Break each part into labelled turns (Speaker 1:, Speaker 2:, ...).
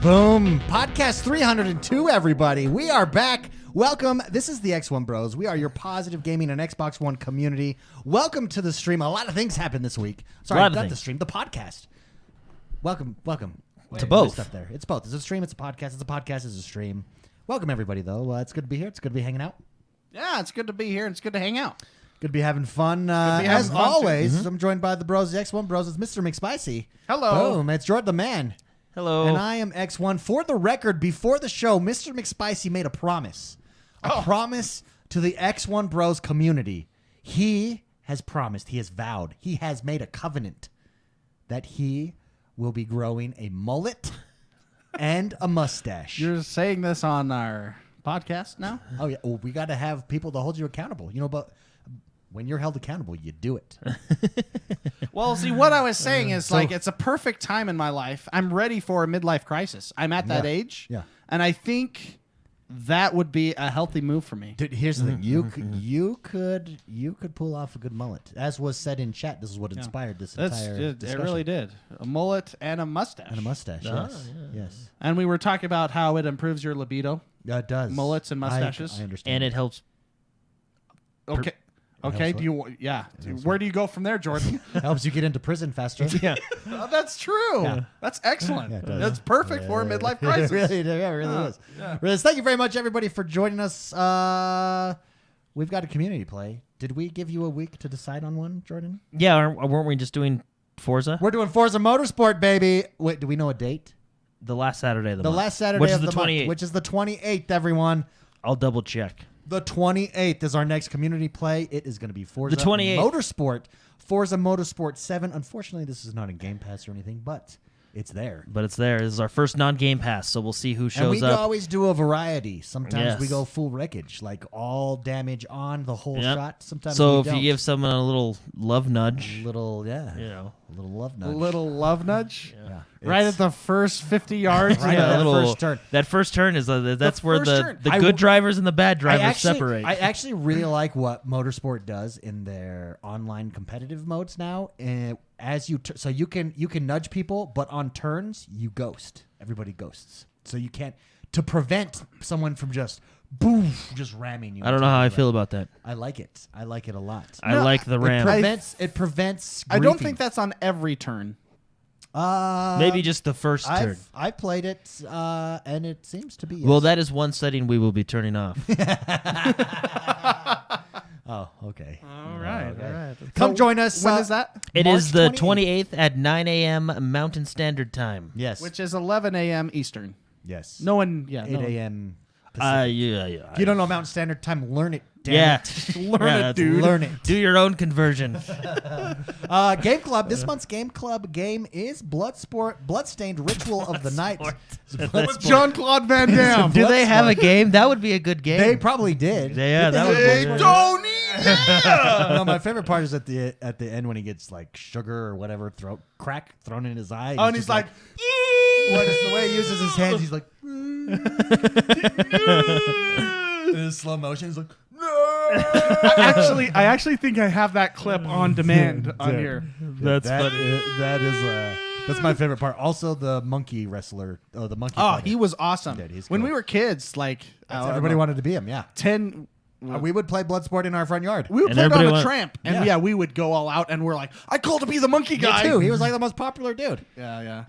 Speaker 1: Boom. Podcast 302, everybody. We are back. Welcome. This is the XoneBros. We are your positive gaming and Xbox One community. Welcome to the stream. A lot of things happened this week. Sorry, not the stream, the podcast. Welcome.
Speaker 2: To both.
Speaker 1: Stuff there. It's both. It's a stream, it's a podcast. It's a podcast, it's a stream. Welcome, everybody, though. It's good to be here. It's good to be hanging out.
Speaker 3: Yeah, it's good to be here. It's good to hang out.
Speaker 1: Good to be having fun. As always, I'm joined by the bros, the X1Bros. It's Mr. McSpicy.
Speaker 3: Hello.
Speaker 1: Boom. It's Jordan the Man.
Speaker 2: Hello.
Speaker 1: And I am X1. For the record, before the show, Mr. McSpicy made a promise. A promise to the X1Bros community. He has promised, he has vowed, he has made a covenant that he will be growing a mullet and a mustache.
Speaker 3: You're saying this on our podcast now?
Speaker 1: Oh, yeah. Well, we got to have people to hold you accountable. You know, but when you're held accountable, you do it.
Speaker 3: Well, see, what I was saying is, it's a perfect time in my life. I'm ready for a midlife crisis. I'm at that age.
Speaker 1: Yeah.
Speaker 3: And I think that would be a healthy move for me.
Speaker 1: Dude, here's the thing. You could pull off a good mullet. As was said in chat, this is what inspired this entire discussion.
Speaker 3: It really did. A mullet and a mustache.
Speaker 1: And a mustache, yes.
Speaker 3: And we were talking about how it improves your libido.
Speaker 1: Yeah, it does.
Speaker 3: Mullets and mustaches.
Speaker 1: I understand.
Speaker 2: And it helps.
Speaker 3: Okay. Okay. Where do you go from there, Jordan?
Speaker 1: Helps you get into prison faster.
Speaker 2: Yeah.
Speaker 3: Oh, that's true.
Speaker 1: Yeah.
Speaker 3: That's excellent.
Speaker 1: Yeah, it does.
Speaker 3: That's perfect for a midlife crisis.
Speaker 1: It really is.
Speaker 3: Yeah.
Speaker 1: Really is. Thank you very much, everybody, for joining us. We've got a community play. Did we give you a week to decide on one, Jordan?
Speaker 2: Yeah, weren't we just doing Forza?
Speaker 1: We're doing Forza Motorsport, baby. Wait, do we know a date?
Speaker 2: The last Saturday of the month.
Speaker 1: Last Saturday
Speaker 2: which
Speaker 1: of
Speaker 2: is
Speaker 1: the month,
Speaker 2: 28th.
Speaker 1: which is the 28th, everyone.
Speaker 2: I'll double check.
Speaker 1: The 28th is our next community play. It is going to be Forza
Speaker 2: The 28th.
Speaker 1: Motorsport. Forza Motorsport 7. Unfortunately, this is not in Game Pass or anything, but it's there.
Speaker 2: But it's there. This is our first non-Game Pass, so we'll see who shows
Speaker 1: and we
Speaker 2: up.
Speaker 1: always do a variety. Sometimes we
Speaker 2: Yes.
Speaker 1: go full wreckage, like all damage on the whole
Speaker 2: Yep.
Speaker 1: shot. Sometimes
Speaker 2: So
Speaker 1: we
Speaker 2: if
Speaker 1: don't.
Speaker 2: you give someone a little love nudge,
Speaker 1: a little love nudge.
Speaker 3: A little love nudge.
Speaker 1: Yeah.
Speaker 3: Right at the first 50 yards.
Speaker 1: Right
Speaker 2: yeah,
Speaker 1: at
Speaker 2: a
Speaker 1: that
Speaker 2: little,
Speaker 1: first turn.
Speaker 2: That first turn is that's where
Speaker 3: first turn.
Speaker 2: the good drivers and the bad drivers separate.
Speaker 1: I actually really like what Motorsport does in their online competitive modes now. As you so you can nudge people, but on turns you ghost. Everybody ghosts, so you can't to prevent someone from just ramming you.
Speaker 2: I don't know how I feel about that.
Speaker 1: I like it. I like it a lot.
Speaker 2: I like the ram.
Speaker 1: It prevents.
Speaker 3: I don't
Speaker 1: griefing.
Speaker 3: think that's on every turn.
Speaker 2: Maybe just the first turn.
Speaker 1: I played it, and it seems to be. Yes.
Speaker 2: Well, that is one setting we will be turning off.
Speaker 1: Oh, okay.
Speaker 3: All right.
Speaker 1: Come join us.
Speaker 3: When is that?
Speaker 2: It
Speaker 1: March
Speaker 2: is the
Speaker 1: 28th.
Speaker 2: 28th at 9 a.m. Mountain Standard Time.
Speaker 1: Yes.
Speaker 3: Which is 11 a.m. Eastern.
Speaker 1: Yes.
Speaker 3: No one,
Speaker 1: 8
Speaker 3: no one-
Speaker 1: a.m.
Speaker 2: Yeah.
Speaker 1: If you don't know Mountain Standard Time, learn it. Damn
Speaker 2: Yeah.
Speaker 1: it.
Speaker 3: Learn it, dude.
Speaker 1: Learn it.
Speaker 2: Do your own conversion.
Speaker 1: Game Club. This month's Game Club game is Bloodstained Ritual of the Night.
Speaker 3: With Jean-Claude Van Damme.
Speaker 2: Do they have a game? That would be a good game.
Speaker 1: They probably did.
Speaker 2: Yeah, that would
Speaker 3: Hey,
Speaker 2: be
Speaker 3: Tony! Yeah!
Speaker 1: No, my favorite part is at the end when he gets like sugar or whatever crack thrown in his eye.
Speaker 3: Oh, and he's
Speaker 1: just
Speaker 3: like,
Speaker 1: what is the way he uses his hands? He's like, in slow motion. He's like, no.
Speaker 3: I actually think I have that clip on demand on here.
Speaker 2: That's funny.
Speaker 1: That's my favorite part. Also, the monkey wrestler. Oh, the monkey.
Speaker 3: Oh,
Speaker 1: fighter.
Speaker 3: he was awesome.
Speaker 1: Yeah, he's
Speaker 3: when
Speaker 1: cool.
Speaker 3: we were kids,
Speaker 1: Everybody wanted to be him. Yeah.
Speaker 3: 10.
Speaker 1: We would play Bloodsport in our front yard.
Speaker 3: We would
Speaker 2: And
Speaker 3: play it on
Speaker 2: everybody
Speaker 3: a tramp, and
Speaker 1: Yeah.
Speaker 3: we would go all out, and we're like, I called to be the monkey
Speaker 1: Me
Speaker 3: guy.
Speaker 1: too. He was like the most popular dude.
Speaker 3: Yeah.
Speaker 1: Yeah.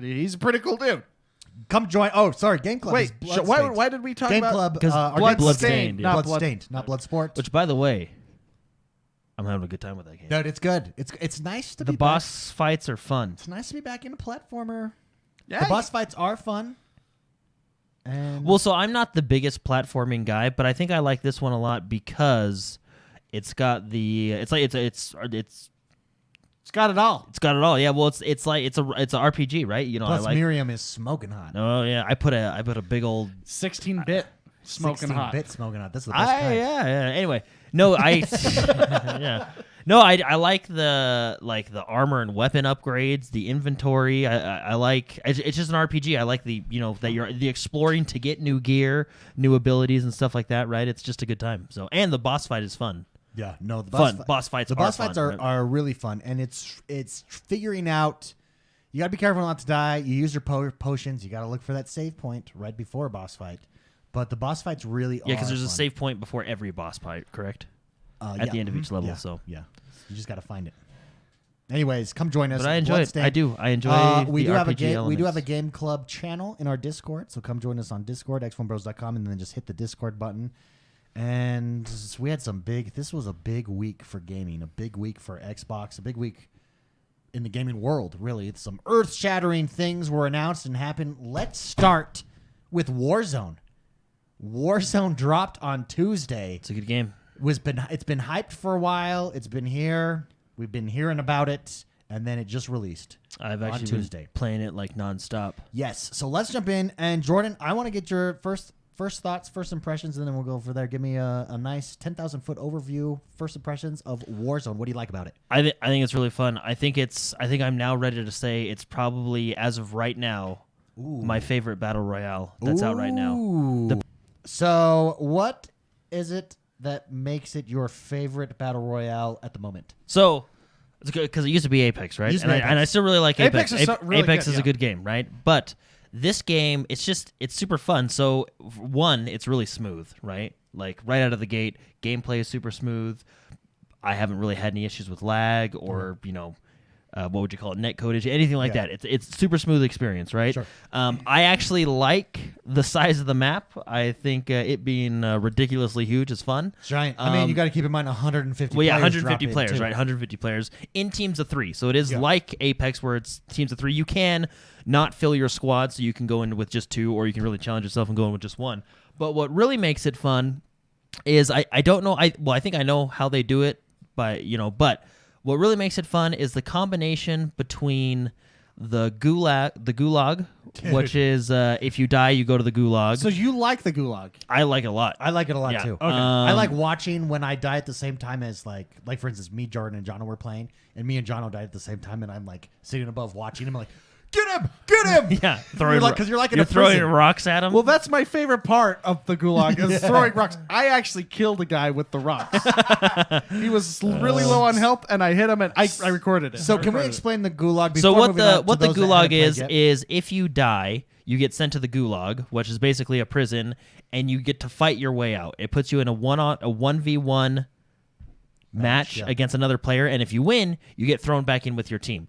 Speaker 3: He's a pretty cool dude.
Speaker 1: Come join. Oh, sorry. Game Club.
Speaker 3: Wait,
Speaker 1: is
Speaker 3: why did we talk
Speaker 1: Game
Speaker 3: about
Speaker 1: Club?
Speaker 2: Because
Speaker 1: our
Speaker 2: Bloodstained,
Speaker 1: game-
Speaker 2: yeah.
Speaker 1: Bloodstained, not Bloodsport.
Speaker 2: Which, by the way, I'm having a good time with that game.
Speaker 1: Dude, it's good. It's nice to
Speaker 2: The
Speaker 1: be
Speaker 2: boss fights are fun.
Speaker 1: It's nice to be back in a platformer.
Speaker 3: Yeah,
Speaker 1: The boss fights are fun. And
Speaker 2: Well, so I'm not the biggest platforming guy, but I think I like this one a lot because it's got the it's got it all. It's got it all. Yeah. Well, it's a RPG, right? You know,
Speaker 1: plus
Speaker 2: I like.
Speaker 1: Miriam is smoking hot.
Speaker 2: Oh yeah, I put a big old
Speaker 3: 16-bit smoking hot.
Speaker 1: 16-bit smoking hot. That's the best kind.
Speaker 2: Yeah. Anyway, no, yeah. No, I like the armor and weapon upgrades, the inventory. I like it's just an RPG. I like that you're the exploring to get new gear, new abilities and stuff like that, right? It's just a good time. So, and the boss fight is fun.
Speaker 1: Yeah, no, the
Speaker 2: Boss fights
Speaker 1: The
Speaker 2: are
Speaker 1: boss fights
Speaker 2: fun, right?
Speaker 1: are really fun, and it's figuring out You got to be careful not to die. You use your potions. You got to look for that save point right before a boss fight. But the boss fights really are
Speaker 2: Yeah, because there's
Speaker 1: fun.
Speaker 2: a save point before every boss fight, correct? At the end of each level,
Speaker 1: Yeah.
Speaker 2: so.
Speaker 1: Yeah. You just got to find it. Anyways, come join us.
Speaker 2: But I enjoy it.
Speaker 1: Bloodstained.
Speaker 2: I do. I enjoy
Speaker 1: we
Speaker 2: the
Speaker 1: do have a
Speaker 2: RPG
Speaker 1: game. We do have
Speaker 2: elements.
Speaker 1: a game club channel in our Discord, so come join us on Discord, XoneBros.com, and then just hit the Discord button. And we had some big. This was a big week for gaming, a big week for Xbox, a big week in the gaming world. Really, some earth-shattering things were announced and happened. Let's start with Warzone. Warzone dropped on Tuesday.
Speaker 2: It's a good game.
Speaker 1: It's been hyped for a while. It's been here. We've been hearing about it, and then it just released.
Speaker 2: I've
Speaker 1: on
Speaker 2: actually
Speaker 1: Tuesday.
Speaker 2: been playing it like nonstop.
Speaker 1: Yes. So let's jump in. And Jordan, I want to get your first thoughts, first impressions, and then we'll go for there. Give me a nice 10,000 foot overview, first impressions of Warzone. What do you like about it?
Speaker 2: I think it's really fun. I think I'm now ready to say it's probably, as of right now, my favorite battle royale that's out right now.
Speaker 1: Ooh. So what is it that makes it your favorite battle royale at the moment?
Speaker 2: So, it's good because it used to be Apex, right?
Speaker 1: Used to be Apex.
Speaker 2: And I still really like Apex.
Speaker 3: Apex is really
Speaker 2: Apex
Speaker 3: good,
Speaker 2: is a good game, right? But this game, it's super fun. So, one, it's really smooth, right? Like right out of the gate, gameplay is super smooth. I haven't really had any issues with lag or what would you call it, net codage, anything like that. It's super smooth experience, right?
Speaker 1: Sure.
Speaker 2: I actually like the size of the map. I think it being ridiculously huge is fun.
Speaker 1: Giant. I mean, you got to keep in mind 150
Speaker 2: Well, yeah,
Speaker 1: players
Speaker 2: 150
Speaker 1: drop in,
Speaker 2: players,
Speaker 1: too.
Speaker 2: right? 150 players in teams of 3. So it is
Speaker 1: Yeah.
Speaker 2: like Apex where it's teams of 3. You can not fill your squad, so you can go in with just 2, or you can really challenge yourself and go in with just 1. But what really makes it fun is I don't know. I think I know how they do it, but what really makes it fun is the combination between the gulag, which is if you die, you go to the gulag.
Speaker 3: So you like the gulag?
Speaker 2: I like it a lot.
Speaker 1: I like it a lot
Speaker 2: Yeah.
Speaker 1: too.
Speaker 2: Okay.
Speaker 1: I like watching when I die at the same time as like for instance, me, Jordan, and Jono were playing, and me and Jono died at the same time, and I'm like sitting above watching him, like, get him!
Speaker 2: Yeah,
Speaker 1: because you're like in
Speaker 2: you're
Speaker 1: a
Speaker 2: throwing
Speaker 1: prison.
Speaker 2: rocks at him.
Speaker 3: Well, that's my favorite part of the gulag is throwing rocks. I actually killed a guy with the rocks. He was really low on health, and I hit him, and I recorded it.
Speaker 1: So can we explain the gulag? Before
Speaker 2: So
Speaker 1: moving on to
Speaker 2: what the
Speaker 1: those that
Speaker 2: gulag
Speaker 1: haven't played yet?
Speaker 2: is if you die, you get sent to the gulag, which is basically a prison, and you get to fight your way out. It puts you in a 1v1 match
Speaker 1: yeah.
Speaker 2: against another player, and if you win, you get thrown back in with your team.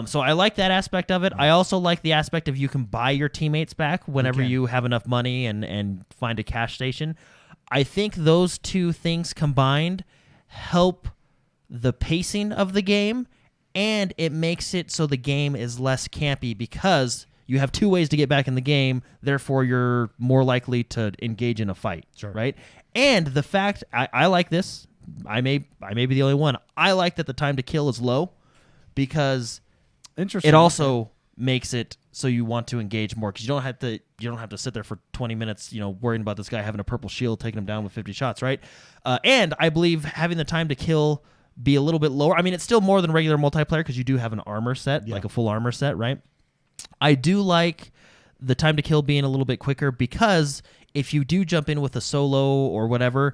Speaker 2: So I like that aspect of it. I also like the aspect of you can buy your teammates back whenever you have enough money and find a cash station. I think those two things combined help the pacing of the game, and it makes it so the game is less campy because you have 2 ways to get back in the game, therefore you're more likely to engage in a fight, right? And the fact, I like this, I may be the only one, I like that the time to kill is low because
Speaker 3: Interesting.
Speaker 2: it also makes it so you want to engage more because you don't have to sit there for 20 minutes, worrying about this guy having a purple shield taking him down with 50 shots, right? And I believe having the time to kill be a little bit lower. I mean, it's still more than regular multiplayer because you do have an armor set, like a full armor set, right? I do like the time to kill being a little bit quicker because if you do jump in with a solo or whatever,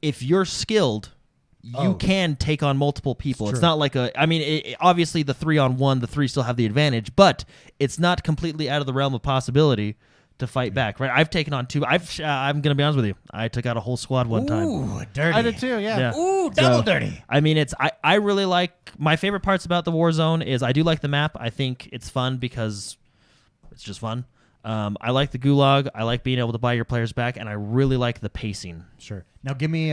Speaker 2: if you're skilled, you can take on multiple people. It's not like obviously the 3-on-1, the 3 still have the advantage, but it's not completely out of the realm of possibility to fight back, right? I've taken on 2. I'm going to be honest with you. I took out a whole squad one time.
Speaker 1: Ooh, dirty.
Speaker 3: I did too, yeah.
Speaker 1: Ooh, double dirty.
Speaker 2: I mean, I really like, my favorite parts about the Warzone is I do like the map. I think it's fun because it's just fun. I like the gulag. I like being able to buy your players back, and I really like the pacing.
Speaker 1: Sure. Now give me.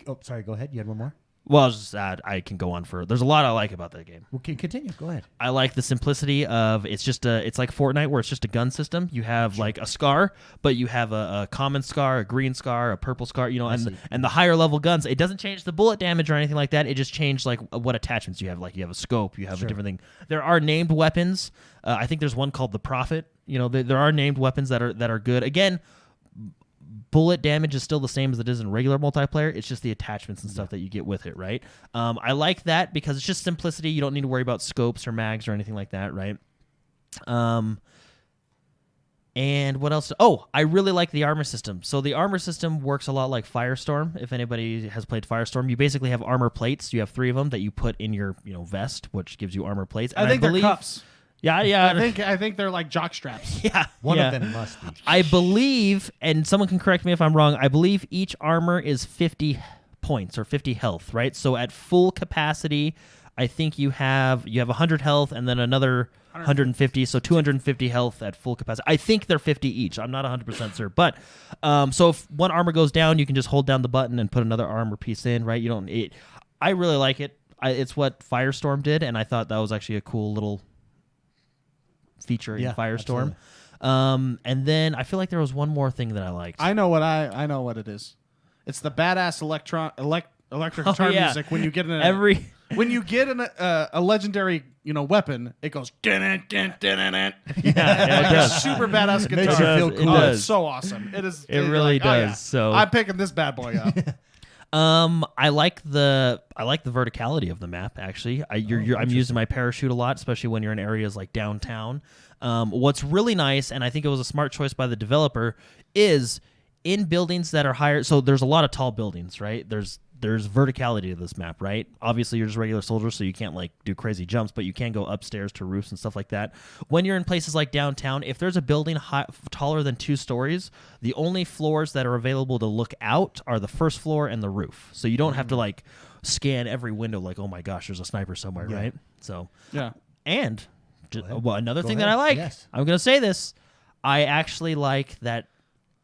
Speaker 1: Oh, sorry. Go ahead. You had one more.
Speaker 2: Well, I was just I can go on for. There's a lot I like about that game.
Speaker 1: Well, continue. Go ahead.
Speaker 2: I like the simplicity of it's like Fortnite where it's just a gun system. You have like a scar, but you have a common scar, a green scar, a purple scar. And the higher level guns. It doesn't change the bullet damage or anything like that. It just changed like what attachments you have. Like you have a scope, you have a different thing. There are named weapons. I think there's one called the Prophet. There are named weapons that are good. Again, bullet damage is still the same as it is in regular multiplayer. It's just the attachments and stuff that you get with it, right? I like that because it's just simplicity. You don't need to worry about scopes or mags or anything like that, right? And what else? Oh, I really like the armor system. So the armor system works a lot like Firestorm. If anybody has played Firestorm, you basically have armor plates. You have 3 of them that you put in your vest, which gives you armor plates. And
Speaker 3: I think they're cups.
Speaker 2: Yeah.
Speaker 3: I think they're like jock straps.
Speaker 2: Yeah.
Speaker 1: One of them must be.
Speaker 2: I believe, and someone can correct me if I'm wrong, I believe each armor is 50 points or 50 health, right? So at full capacity, I think you have 100 health and then another 150, so 250 health at full capacity. I think they're 50 each. I'm not 100% sure. But so if one armor goes down, you can just hold down the button and put another armor piece in, right? I really like it. It's what Firestorm did, and I thought that was actually a cool little feature in Firestorm. And then I feel like there was one more thing that I liked.
Speaker 3: I know what it is. It's the badass electric guitar music when you get in when you get in a legendary weapon. It goes it does. Super badass guitar.
Speaker 1: Makes you feel cool.
Speaker 3: It's so awesome. It is.
Speaker 2: It really does.
Speaker 3: Oh, yeah.
Speaker 2: So
Speaker 3: I'm picking this bad boy up.
Speaker 2: I like the verticality of the map. Actually, I'm using my parachute a lot, especially when you're in areas like downtown. What's really nice, and I think it was a smart choice by the developer, is in buildings that are higher. So there's a lot of tall buildings, right? There's verticality to this map, right? Obviously, you're just regular soldiers, so you can't like do crazy jumps, but you can go upstairs to roofs and stuff like that. When you're in places like downtown, if there's a building taller than 2 stories, the only floors that are available to look out are the first floor and the roof. So you don't have to like scan every window like, oh my gosh, there's a sniper somewhere, right? So
Speaker 3: yeah.
Speaker 2: And another thing that I like, I'm going to say this, I actually like that,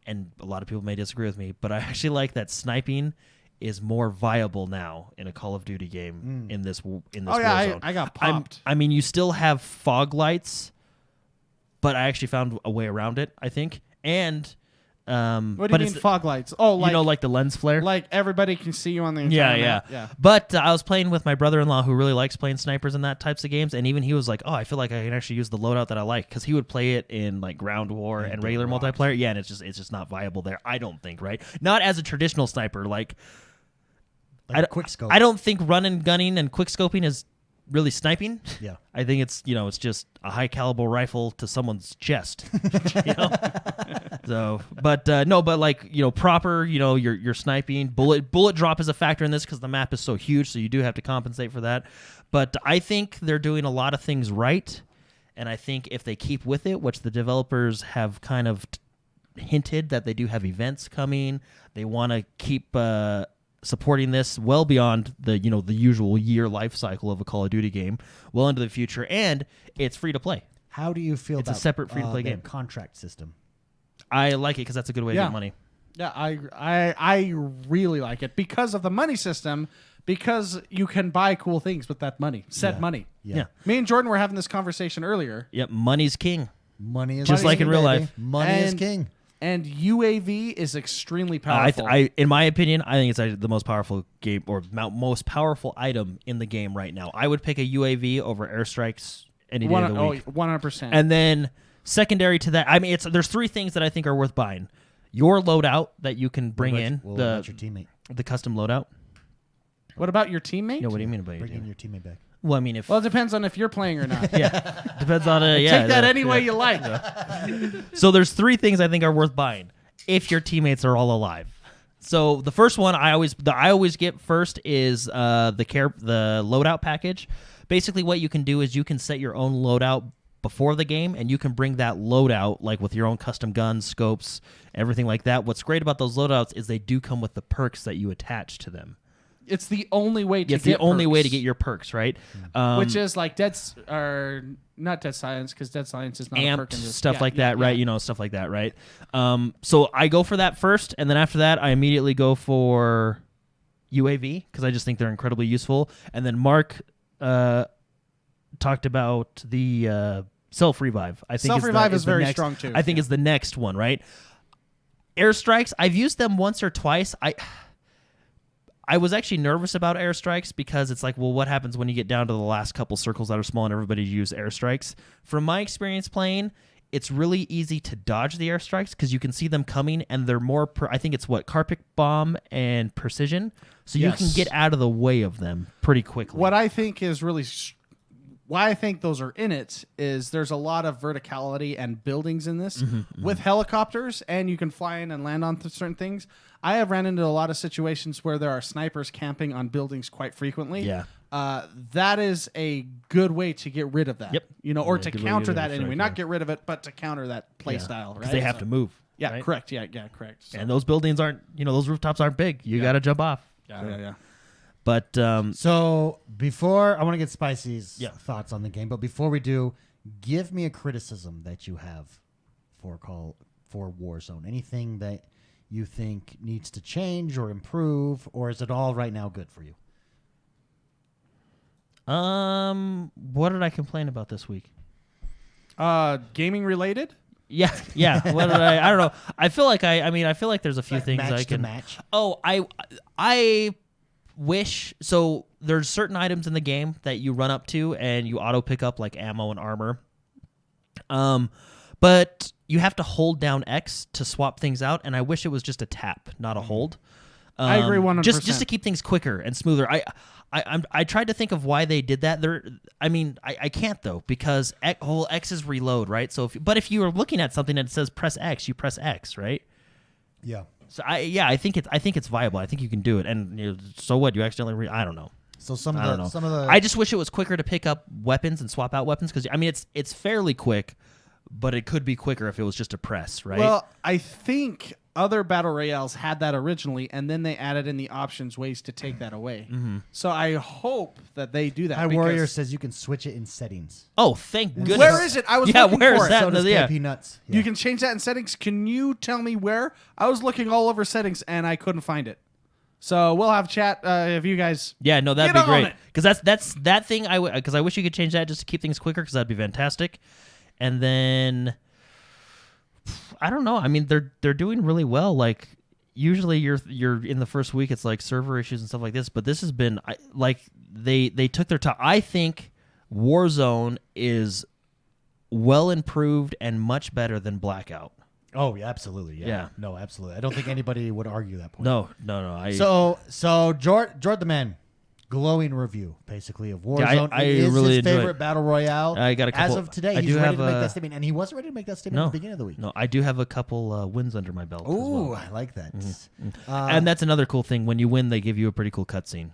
Speaker 2: and a lot of people may disagree with me, but I actually like that sniping is more viable now in a Call of Duty game in this Warzone.
Speaker 3: I got popped.
Speaker 2: I mean, you still have fog lights, but I actually found a way around it, I think. And
Speaker 3: what do you mean fog lights? Oh, like
Speaker 2: like the lens flare.
Speaker 3: Like everybody can see you on the entire map. Yeah.
Speaker 2: But I was playing with my brother-in-law who really likes playing snipers and that types of games, and even he was like, "Oh, I feel like I can actually use the loadout that I like," because he would play it in like ground war and regular multiplayer. Yeah, and it's just not viable there. I don't think, right? Not as a traditional sniper, like
Speaker 1: quick scope.
Speaker 2: I don't think run and gunning and quick scoping is really sniping.
Speaker 1: Yeah.
Speaker 2: I think it's it's just a high caliber rifle to someone's chest. So, but proper, you're sniping. Bullet drop is a factor in this because the map is so huge, so you do have to compensate for that. But I think they're doing a lot of things right, and I think if they keep with it, which the developers have kind of hinted that they do have events coming, they want to keep supporting this well beyond the the usual year life cycle of a Call of Duty game, well into the future, and it's free to play.
Speaker 1: How do you feel about
Speaker 2: a separate free to play game
Speaker 1: contract system?
Speaker 2: I like it because that's a good way to get money.
Speaker 3: Yeah, I really like it because of the money system, because you can buy cool things with that money, money.
Speaker 2: Yeah.
Speaker 3: Me and Jordan were having this conversation earlier.
Speaker 2: Yep, money's king.
Speaker 1: Money is
Speaker 2: just like in real
Speaker 1: baby.
Speaker 2: life.
Speaker 1: Money is king.
Speaker 3: And UAV is extremely powerful.
Speaker 2: In my opinion, I think it's the most powerful game or most powerful item in the game right now. I would pick a UAV over airstrikes any day of the week.
Speaker 3: 100%.
Speaker 2: And then secondary to that, I mean, there's 3 things that I think are worth buying. Your loadout that you can bring in,
Speaker 1: what about your teammate?
Speaker 2: The custom loadout.
Speaker 3: What about your teammate?
Speaker 2: No, what do you mean about
Speaker 1: bringing your teammate back?
Speaker 2: Well, I mean,
Speaker 3: it depends on if you're playing or not.
Speaker 2: Yeah, depends on it. Yeah,
Speaker 3: take that any way you like.
Speaker 2: So there's 3 things I think are worth buying if your teammates are all alive. So the first one I always get first is the loadout package. Basically, what you can do is you can set your own loadout before the game, and you can bring that loadout like with your own custom guns, scopes, everything like that. What's great about those loadouts is they do come with the perks that you attach to them.
Speaker 3: It's the only way to
Speaker 2: get your perks, right?
Speaker 3: Which is like not Dead Silence, because Dead Silence is not
Speaker 2: amped,
Speaker 3: a perk in this.
Speaker 2: Stuff like that, right? Stuff like that, right? So I go for that first, and then after that, I immediately go for UAV because I just think they're incredibly useful. And then Mark talked about the self-revive. I think
Speaker 3: self-revive is very strong too.
Speaker 2: I think is the next one, right? Airstrikes, I've used them once or twice. I was actually nervous about airstrikes because it's like, well, what happens when you get down to the last couple circles that are small and everybody use airstrikes? From my experience playing, it's really easy to dodge the airstrikes because you can see them coming, and they're more, I think it's carpet bomb and precision. So you can get out of the way of them pretty quickly.
Speaker 3: What I think is really why I think those are in it is there's a lot of verticality and buildings in this with helicopters, and you can fly in and land on certain things. I have ran into a lot of situations where there are snipers camping on buildings quite frequently.
Speaker 2: Yeah.
Speaker 3: That is a good way to get rid of that.
Speaker 2: Yep.
Speaker 3: Or to
Speaker 2: good way to
Speaker 3: counter
Speaker 2: get
Speaker 3: that
Speaker 2: rid of
Speaker 3: anyway.
Speaker 2: it,
Speaker 3: Not
Speaker 2: yeah.
Speaker 3: get rid of it, but to counter that play style, right?
Speaker 2: Because they have to move.
Speaker 3: Yeah,
Speaker 2: right?
Speaker 3: correct. Yeah, correct. So,
Speaker 2: And those buildings aren't, those rooftops aren't big. You got to jump off.
Speaker 3: yeah.
Speaker 2: But
Speaker 1: So before I want to get Spicy's
Speaker 2: Yeah.
Speaker 1: thoughts on the game, but before we do, give me a criticism that you have for Warzone. Anything that you think needs to change or improve, or is it all right now good for you?
Speaker 2: what did I complain about this week?
Speaker 3: Gaming related?
Speaker 2: Yeah. What did I don't know. I feel like I feel like there's a few things
Speaker 1: match
Speaker 2: I
Speaker 1: to
Speaker 2: can
Speaker 1: match.
Speaker 2: Oh, I wish so there's certain items in the game that you run up to and you auto pick up like ammo and armor. But you have to hold down X to swap things out, and I wish it was just a tap, not a hold.
Speaker 3: I agree 100%.
Speaker 2: Just to keep things quicker and smoother. I tried to think of why they did that. I can't though, because whole X is reload, right? So if you are looking at something that says press X, you press X, right?
Speaker 1: Yeah.
Speaker 2: So I think it's viable. I think you can do it. And so what? You accidentally I don't know.
Speaker 1: So some
Speaker 2: I don't know.
Speaker 1: of the
Speaker 2: I just wish it was quicker to pick up weapons and swap out weapons, because it's fairly quick, but it could be quicker if it was just a press, right?
Speaker 3: Well, I think other battle royales had that originally, and then they added in the options ways to take that away. So I hope that they do that.
Speaker 1: High
Speaker 3: because-
Speaker 1: Warrior says you can switch it in settings.
Speaker 2: Oh, thank goodness.
Speaker 3: Where is it? I was
Speaker 2: yeah,
Speaker 3: looking
Speaker 2: where
Speaker 3: for
Speaker 2: is
Speaker 3: it.
Speaker 2: that?
Speaker 1: So does
Speaker 2: Yeah.
Speaker 1: KP Nuts.
Speaker 3: You can change that in settings. Can you tell me where? I was looking all over settings and I couldn't find it. So we'll have chat if you guys.
Speaker 2: Yeah, no, that'd
Speaker 3: Get
Speaker 2: be
Speaker 3: on
Speaker 2: great.
Speaker 3: it.
Speaker 2: Because that's that thing. Because I wish you could change that just to keep things quicker. Because that'd be fantastic. And then I don't know. They're doing really well. Like usually you're in the first week, it's like server issues and stuff like this. But this has been like they took their time. I think Warzone is well improved and much better than Blackout.
Speaker 1: Oh, yeah, absolutely.
Speaker 2: Yeah.
Speaker 1: No, absolutely. I don't think anybody would argue that point.
Speaker 2: No.
Speaker 1: So Jordan the Man, glowing review basically of Warzone.
Speaker 2: Yeah, I
Speaker 1: It is
Speaker 2: really
Speaker 1: his
Speaker 2: enjoy
Speaker 1: favorite
Speaker 2: it.
Speaker 1: battle royale.
Speaker 2: I got a couple.
Speaker 1: As of today,
Speaker 2: I
Speaker 1: he's
Speaker 2: do
Speaker 1: ready
Speaker 2: have
Speaker 1: to make that statement, and he wasn't ready to make that statement at the beginning of the week.
Speaker 2: No, I do have a couple wins under my belt.
Speaker 1: Ooh,
Speaker 2: as well.
Speaker 1: I like that.
Speaker 2: And that's another cool thing. When you win, they give you a pretty cool cutscene.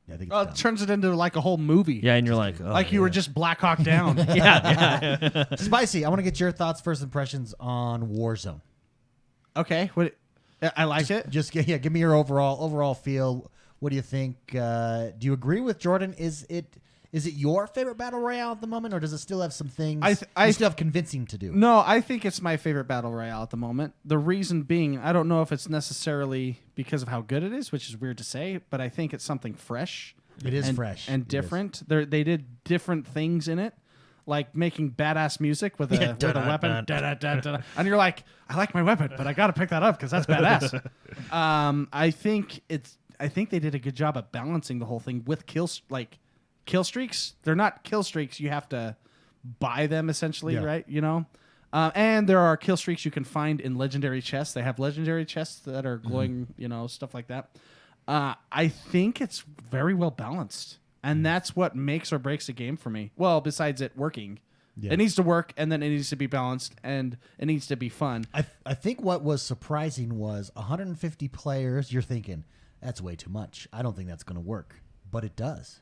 Speaker 1: Yeah, I think
Speaker 3: Oh,
Speaker 1: it's
Speaker 3: it turns it into like a whole movie.
Speaker 2: Yeah, and you're like, oh,
Speaker 3: Like you were just Black Hawk Down.
Speaker 2: yeah.
Speaker 1: Spicy. I want to get your thoughts, first impressions on Warzone.
Speaker 3: Okay. I like it.
Speaker 1: Just give me your overall feel. What do you think? Do you agree with Jordan? Is it your favorite battle royale at the moment, or does it still have some things?
Speaker 3: I
Speaker 1: you still have convincing to do.
Speaker 3: No, I think it's my favorite battle royale at the moment. The reason being, I don't know if it's necessarily because of how good it is, which is weird to say, but I think it's something fresh.
Speaker 1: It is
Speaker 3: and,
Speaker 1: fresh
Speaker 3: and
Speaker 1: It is.
Speaker 3: different. They did different things in it, like making badass music with a weapon. Da-da-da-da-da. And you're like, I like my weapon, but I got to pick that up because that's badass. I think they did a good job of balancing the whole thing with kill streaks. They're not kill streaks. You have to buy them essentially,
Speaker 1: Yeah.
Speaker 3: right? And there are kill streaks you can find in legendary chests. They have legendary chests that are glowing, stuff like that. I think it's very well balanced, and that's what makes or breaks a game for me. Well, besides it working.
Speaker 1: Yeah.
Speaker 3: It needs to work, and then it needs to be balanced, and it needs to be fun.
Speaker 1: I think what was surprising was 150 players. You're thinking that's way too much. I don't think that's going to work, but it does.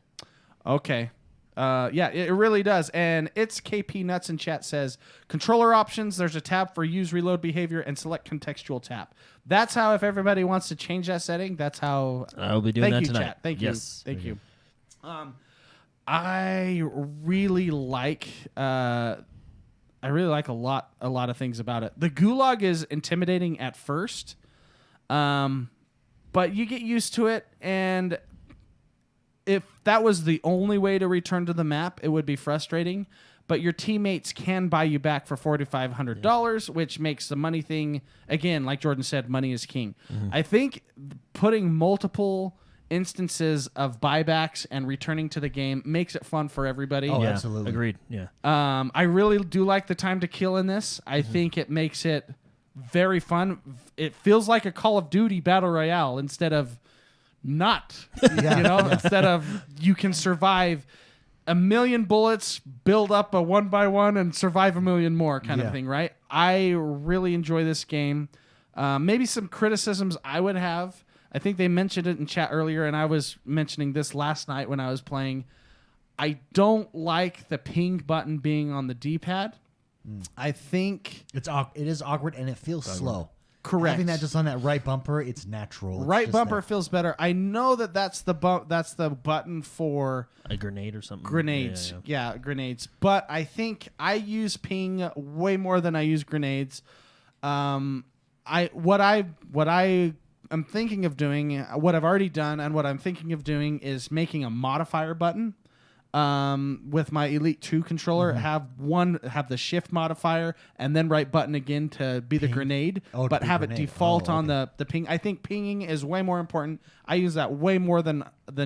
Speaker 3: Okay. Yeah, it really does. And it's KP Nuts in chat says, controller options, there's a tab for use reload behavior and select contextual tap. That's how, if everybody wants to change that setting, that's how.
Speaker 2: I'll be doing that tonight.
Speaker 3: Chat. Thank you.
Speaker 2: Yes.
Speaker 3: Thank you. I really like a lot of things about it. The gulag is intimidating at first, but you get used to it, and if that was the only way to return to the map, it would be frustrating. But your teammates can buy you back for $4,500, which makes the money thing, again, like Jordan said, money is king. I think putting multiple instances of buybacks and returning to the game makes it fun for everybody.
Speaker 1: Oh,
Speaker 2: Yeah,
Speaker 1: absolutely.
Speaker 2: Agreed. Yeah.
Speaker 3: I really do like the time to kill in this. I think it makes it very fun. It feels like a Call of Duty battle royale instead of not.
Speaker 1: Yeah.
Speaker 3: Instead of you can survive 1,000,000 bullets, build up a 1 by 1 and survive 1,000,000 more kind of thing, right? I really enjoy this game. Maybe some criticisms I would have. I think they mentioned it in chat earlier, and I was mentioning this last night when I was playing. I don't like the ping button being on the D-pad. I think
Speaker 1: it is awkward and it feels slow.
Speaker 3: Correct.
Speaker 1: Having that just on that right bumper, it's natural. It's
Speaker 3: right
Speaker 1: just
Speaker 3: bumper
Speaker 1: there.
Speaker 3: feels better. I know that's the button for
Speaker 2: A grenade or something.
Speaker 3: grenades. Yeah, grenades. But I think I use ping way more than I use grenades. What I am thinking of doing, what I've already done, and what I'm thinking of doing is making a modifier button. With my Elite 2 controller, have the shift modifier and then right button again to be the grenade, but have it default on the ping. I think pinging is way more important. I use that way more than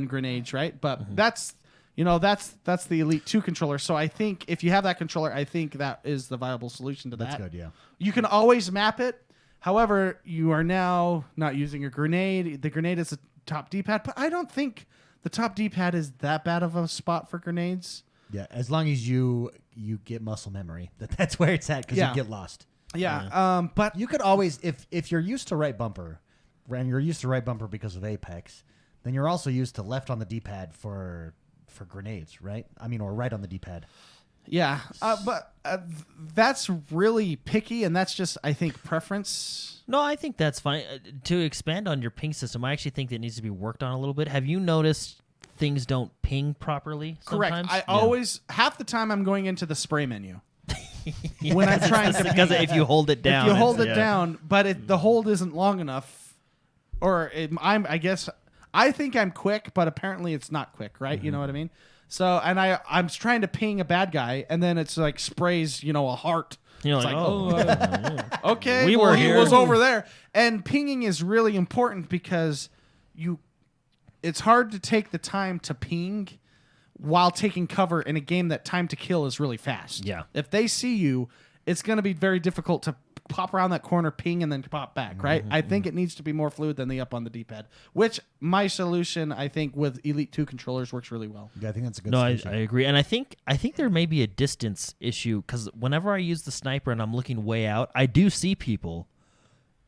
Speaker 3: grenades, right? But that's the Elite 2 controller. So I think if you have that controller, I think that is the viable solution to that.
Speaker 1: That's good, yeah.
Speaker 3: You can always map it. However, you are now not using a grenade. The grenade is a top D-pad, but I don't think the top D-pad is that bad of a spot for grenades.
Speaker 1: Yeah, as long as you get muscle memory, that's where it's at because you get lost.
Speaker 3: Yeah. But
Speaker 1: you could always, if you're used to right bumper, and you're used to right bumper because of Apex, then you're also used to left on the D-pad for grenades, right? I mean, or right on the D-pad.
Speaker 3: Yeah, but that's really picky, and that's just, I think, preference.
Speaker 2: No, I think that's fine. To expand on your ping system, I actually think that needs to be worked on a little bit. Have you noticed things don't ping properly sometimes?
Speaker 3: Correct. I always, half the time I'm going into the spray menu. When I'm trying to
Speaker 2: because if you hold it down.
Speaker 3: If you hold it down, but the hold isn't long enough, or I guess, I think I'm quick, but apparently it's not quick, right? You know what I mean? So, and I'm trying to ping a bad guy, and then it's like sprays, a heart.
Speaker 2: You're
Speaker 3: It's
Speaker 2: like,
Speaker 3: okay,
Speaker 2: We
Speaker 3: well,
Speaker 2: were
Speaker 3: he
Speaker 2: here.
Speaker 3: was over there. And pinging is really important because it's hard to take the time to ping while taking cover in a game that time to kill is really fast.
Speaker 2: Yeah.
Speaker 3: If they see you, it's going to be very difficult to pop around that corner, ping, and then pop back, right? I think it needs to be more fluid than the up on the D-pad, which my solution, I think, with Elite 2 controllers works really well.
Speaker 1: Yeah, I think that's a good
Speaker 2: No,
Speaker 1: solution.
Speaker 2: I agree. And I think there may be a distance issue because whenever I use the sniper and I'm looking way out, I do see people,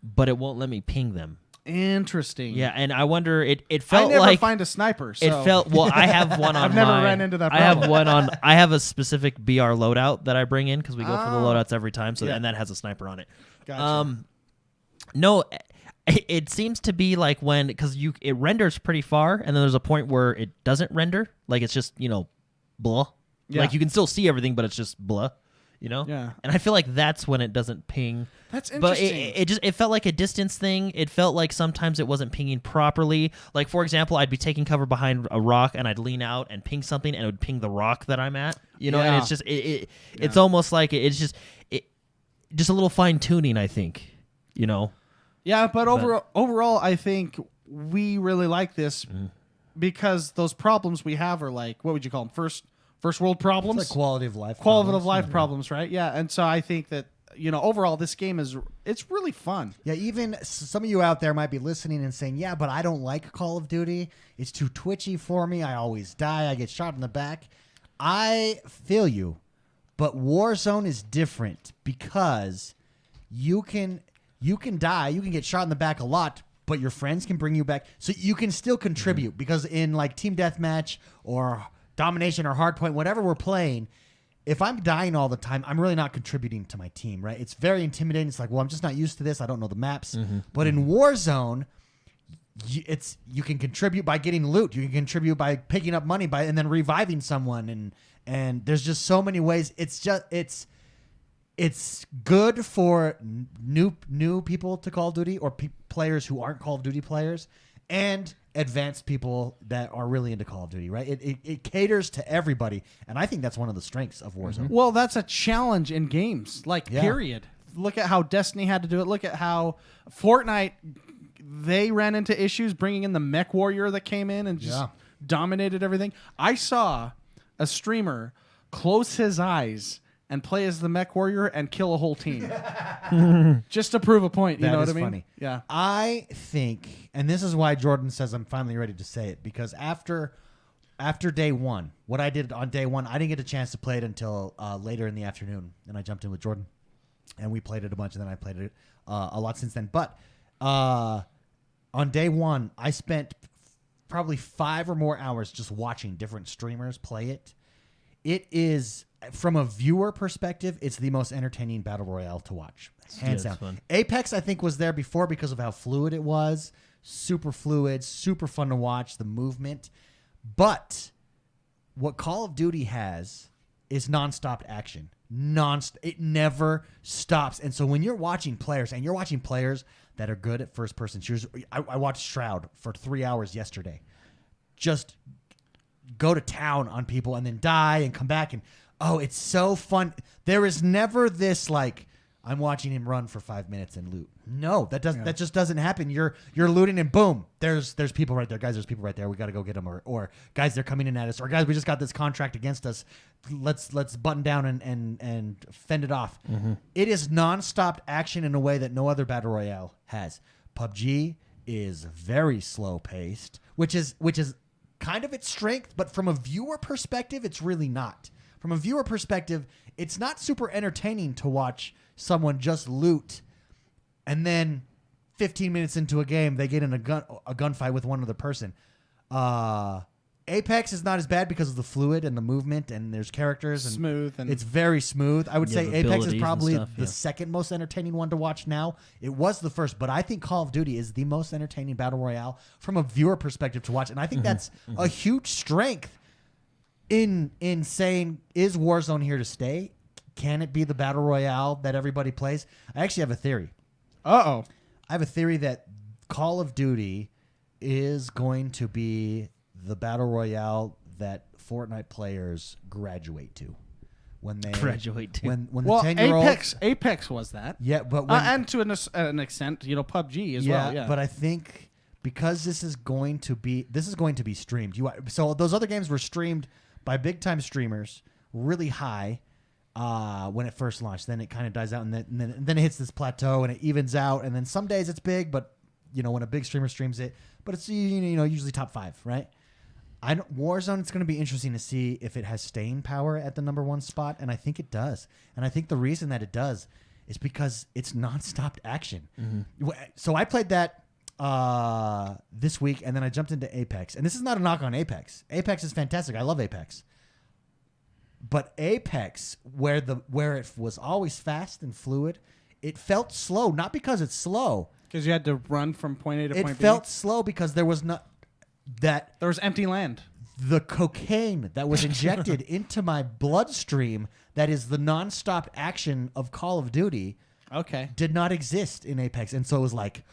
Speaker 2: but it won't let me ping them.
Speaker 3: Interesting.
Speaker 2: Yeah, and I wonder, it felt
Speaker 3: I never
Speaker 2: like...
Speaker 3: find a sniper, so.
Speaker 2: It felt I have one on.
Speaker 3: I've never
Speaker 2: mine.
Speaker 3: ran into that
Speaker 2: I have
Speaker 3: problem.
Speaker 2: one on. I have a specific BR loadout that I bring in because we go for the loadouts every time. So
Speaker 3: Yeah.
Speaker 2: and that has a sniper on it.
Speaker 3: Gotcha.
Speaker 2: No, it seems to be like because it renders pretty far, and then there's a point where it doesn't render. Like it's just blah.
Speaker 3: Yeah.
Speaker 2: Like you can still see everything, but it's just blah.
Speaker 3: Yeah.
Speaker 2: And I feel like that's when it doesn't ping.
Speaker 3: That's
Speaker 2: But
Speaker 3: interesting.
Speaker 2: it felt like a distance thing. It felt like sometimes it wasn't pinging properly. Like for example, I'd be taking cover behind a rock and I'd lean out and ping something and it would ping the rock that I'm at. And
Speaker 3: Yeah.
Speaker 2: it's just it's almost like it's just a little fine tuning, I think.
Speaker 3: Yeah, but overall, I think we really like this because those problems we have are like, what would you call them? First world problems?
Speaker 1: It's like quality of life.
Speaker 3: Quality
Speaker 1: problems.
Speaker 3: of life problems, right? Yeah, and so I think that, overall, this game it's really fun.
Speaker 1: Yeah, even some of you out there might be listening and saying, yeah, but I don't like Call of Duty. It's too twitchy for me. I always die. I get shot in the back. I feel you, but Warzone is different because you can die. You can get shot in the back a lot, but your friends can bring you back. So you can still contribute because in like Team Deathmatch or Domination or Hardpoint, whatever we're playing, if I'm dying all the time, I'm really not contributing to my team, right? It's very intimidating. It's like, well, I'm just not used to this. I don't know the maps. But in Warzone, you can contribute by getting loot. You can contribute by picking up money and then reviving someone. And there's just so many ways. It's good for new people to Call of Duty or players who aren't Call of Duty players and advanced people that are really into Call of Duty, right? It caters to everybody, and I think that's one of the strengths of Warzone.
Speaker 3: Well, that's a challenge in games,
Speaker 1: Yeah.
Speaker 3: period. Look at how Destiny had to do it. Look at how Fortnite, they ran into issues bringing in the mech warrior that came in and just dominated everything. I saw a streamer close his eyes and play as the mech warrior and kill a whole team. Just to prove a point, you
Speaker 1: That
Speaker 3: know
Speaker 1: is
Speaker 3: what I mean?
Speaker 1: funny.
Speaker 3: Yeah.
Speaker 1: I think, and this is why Jordan says I'm finally ready to say it, because after after day one, what I did on day one, I didn't get a chance to play it until later in the afternoon, and I jumped in with Jordan, and we played it a bunch, and then I played it a lot since then. But on day one, I spent probably 5 or more hours just watching different streamers play it. It is, from a viewer perspective, it's the most entertaining battle royale to watch, hands down.
Speaker 2: Fun.
Speaker 1: Apex, I think, was there before because of how fluid it was. Super fluid, super fun to watch, the movement. But what Call of Duty has is nonstop action. It never stops. And so when you're watching players, and you're watching players that are good at first-person shooters, I watched Shroud for 3 hours yesterday. Just go to town on people and then die and come back. And, oh, it's so fun. There is never this, like, I'm watching him run for 5 minutes and loot. No, that just doesn't happen. You're looting and boom, there's people right there. Guys, there's people right there. We got to go get them. Or guys, they're coming in at us. Or guys, we just got this contract against us. Let's button down and fend it off. Mm-hmm. It is nonstop action in a way that no other battle royale has. PUBG is very slow paced, which is kind of its strength, but from a viewer perspective, it's really not. From a viewer perspective, it's not super entertaining to watch someone just loot, and then 15 minutes into a game, they get in a gunfight with one other person. Apex is not as bad because of the fluid and the movement, and there's characters. And
Speaker 3: smooth. And
Speaker 1: it's very smooth. I would say
Speaker 2: the
Speaker 1: Apex is
Speaker 2: abilities
Speaker 1: probably
Speaker 2: and stuff,
Speaker 1: the second most entertaining one to watch now. It was the first, but I think Call of Duty is the most entertaining battle royale from a viewer perspective to watch, and I think that's a huge strength in saying, is Warzone here to stay? Can it be the battle royale that everybody plays? I actually have a theory.
Speaker 3: Uh-oh.
Speaker 1: I have a theory that Call of Duty is going to be the battle royale that Fortnite players graduate to. When they
Speaker 2: Graduate to.
Speaker 1: when the
Speaker 3: Well,
Speaker 1: 10-year-old
Speaker 3: Apex was that.
Speaker 1: Yeah, but when,
Speaker 3: And to an extent, PUBG as well. Yeah,
Speaker 1: but I think because this is going to be streamed. So those other games were streamed by big time streamers, really high. When it first launched, then it kind of dies out, and then it hits this plateau, and it evens out, and then some days it's big, but when a big streamer streams it, but it's usually top 5, right? Warzone, it's going to be interesting to see if it has staying power at the number 1 spot, and I think it does, and I think the reason that it does is because it's nonstop action. Mm-hmm. So I played that this week, and then I jumped into Apex, and this is not a knock on Apex. Apex is fantastic. I love Apex. But Apex, where it was always fast and fluid, it felt slow. Not because it's slow.
Speaker 3: Because you had to run from point A to point B.
Speaker 1: It felt slow because there was not that.
Speaker 3: There was empty land.
Speaker 1: The cocaine that was injected into my bloodstream, that is the nonstop action of Call of Duty,
Speaker 3: Okay.
Speaker 1: did not exist in Apex, and so it was like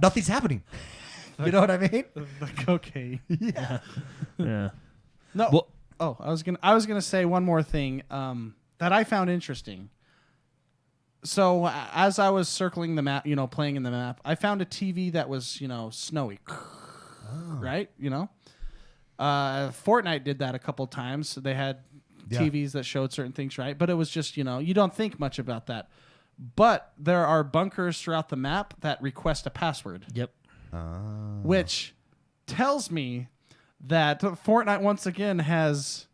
Speaker 1: nothing's happening. You know what I mean?
Speaker 3: The cocaine.
Speaker 1: Yeah.
Speaker 2: Yeah.
Speaker 3: No.
Speaker 2: Well,
Speaker 3: I was gonna say one more thing that I found interesting. So as I was circling the map, playing in the map, I found a TV that was snowy, right? Fortnite did that a couple times. They had TVs that showed certain things, right? But it was just you don't think much about that. But there are bunkers throughout the map that request a password.
Speaker 2: Yep.
Speaker 3: Which tells me that Fortnite once again has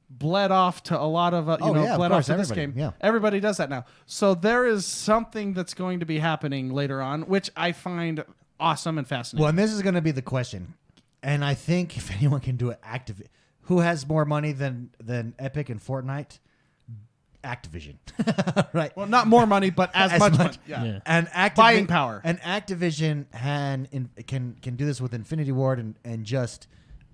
Speaker 3: bled off to a lot of bled off to this game.
Speaker 1: Yeah.
Speaker 3: Everybody does that now. So there is something that's going to be happening later on, which I find awesome and fascinating.
Speaker 1: Well, and this is going to be the question, and I think if anyone can do it, who has more money than Epic and Fortnite? Activision, right?
Speaker 3: Well, not more money, but as much money.
Speaker 2: Yeah.
Speaker 1: And
Speaker 3: Buying power.
Speaker 1: And Activision can do this with Infinity Ward and just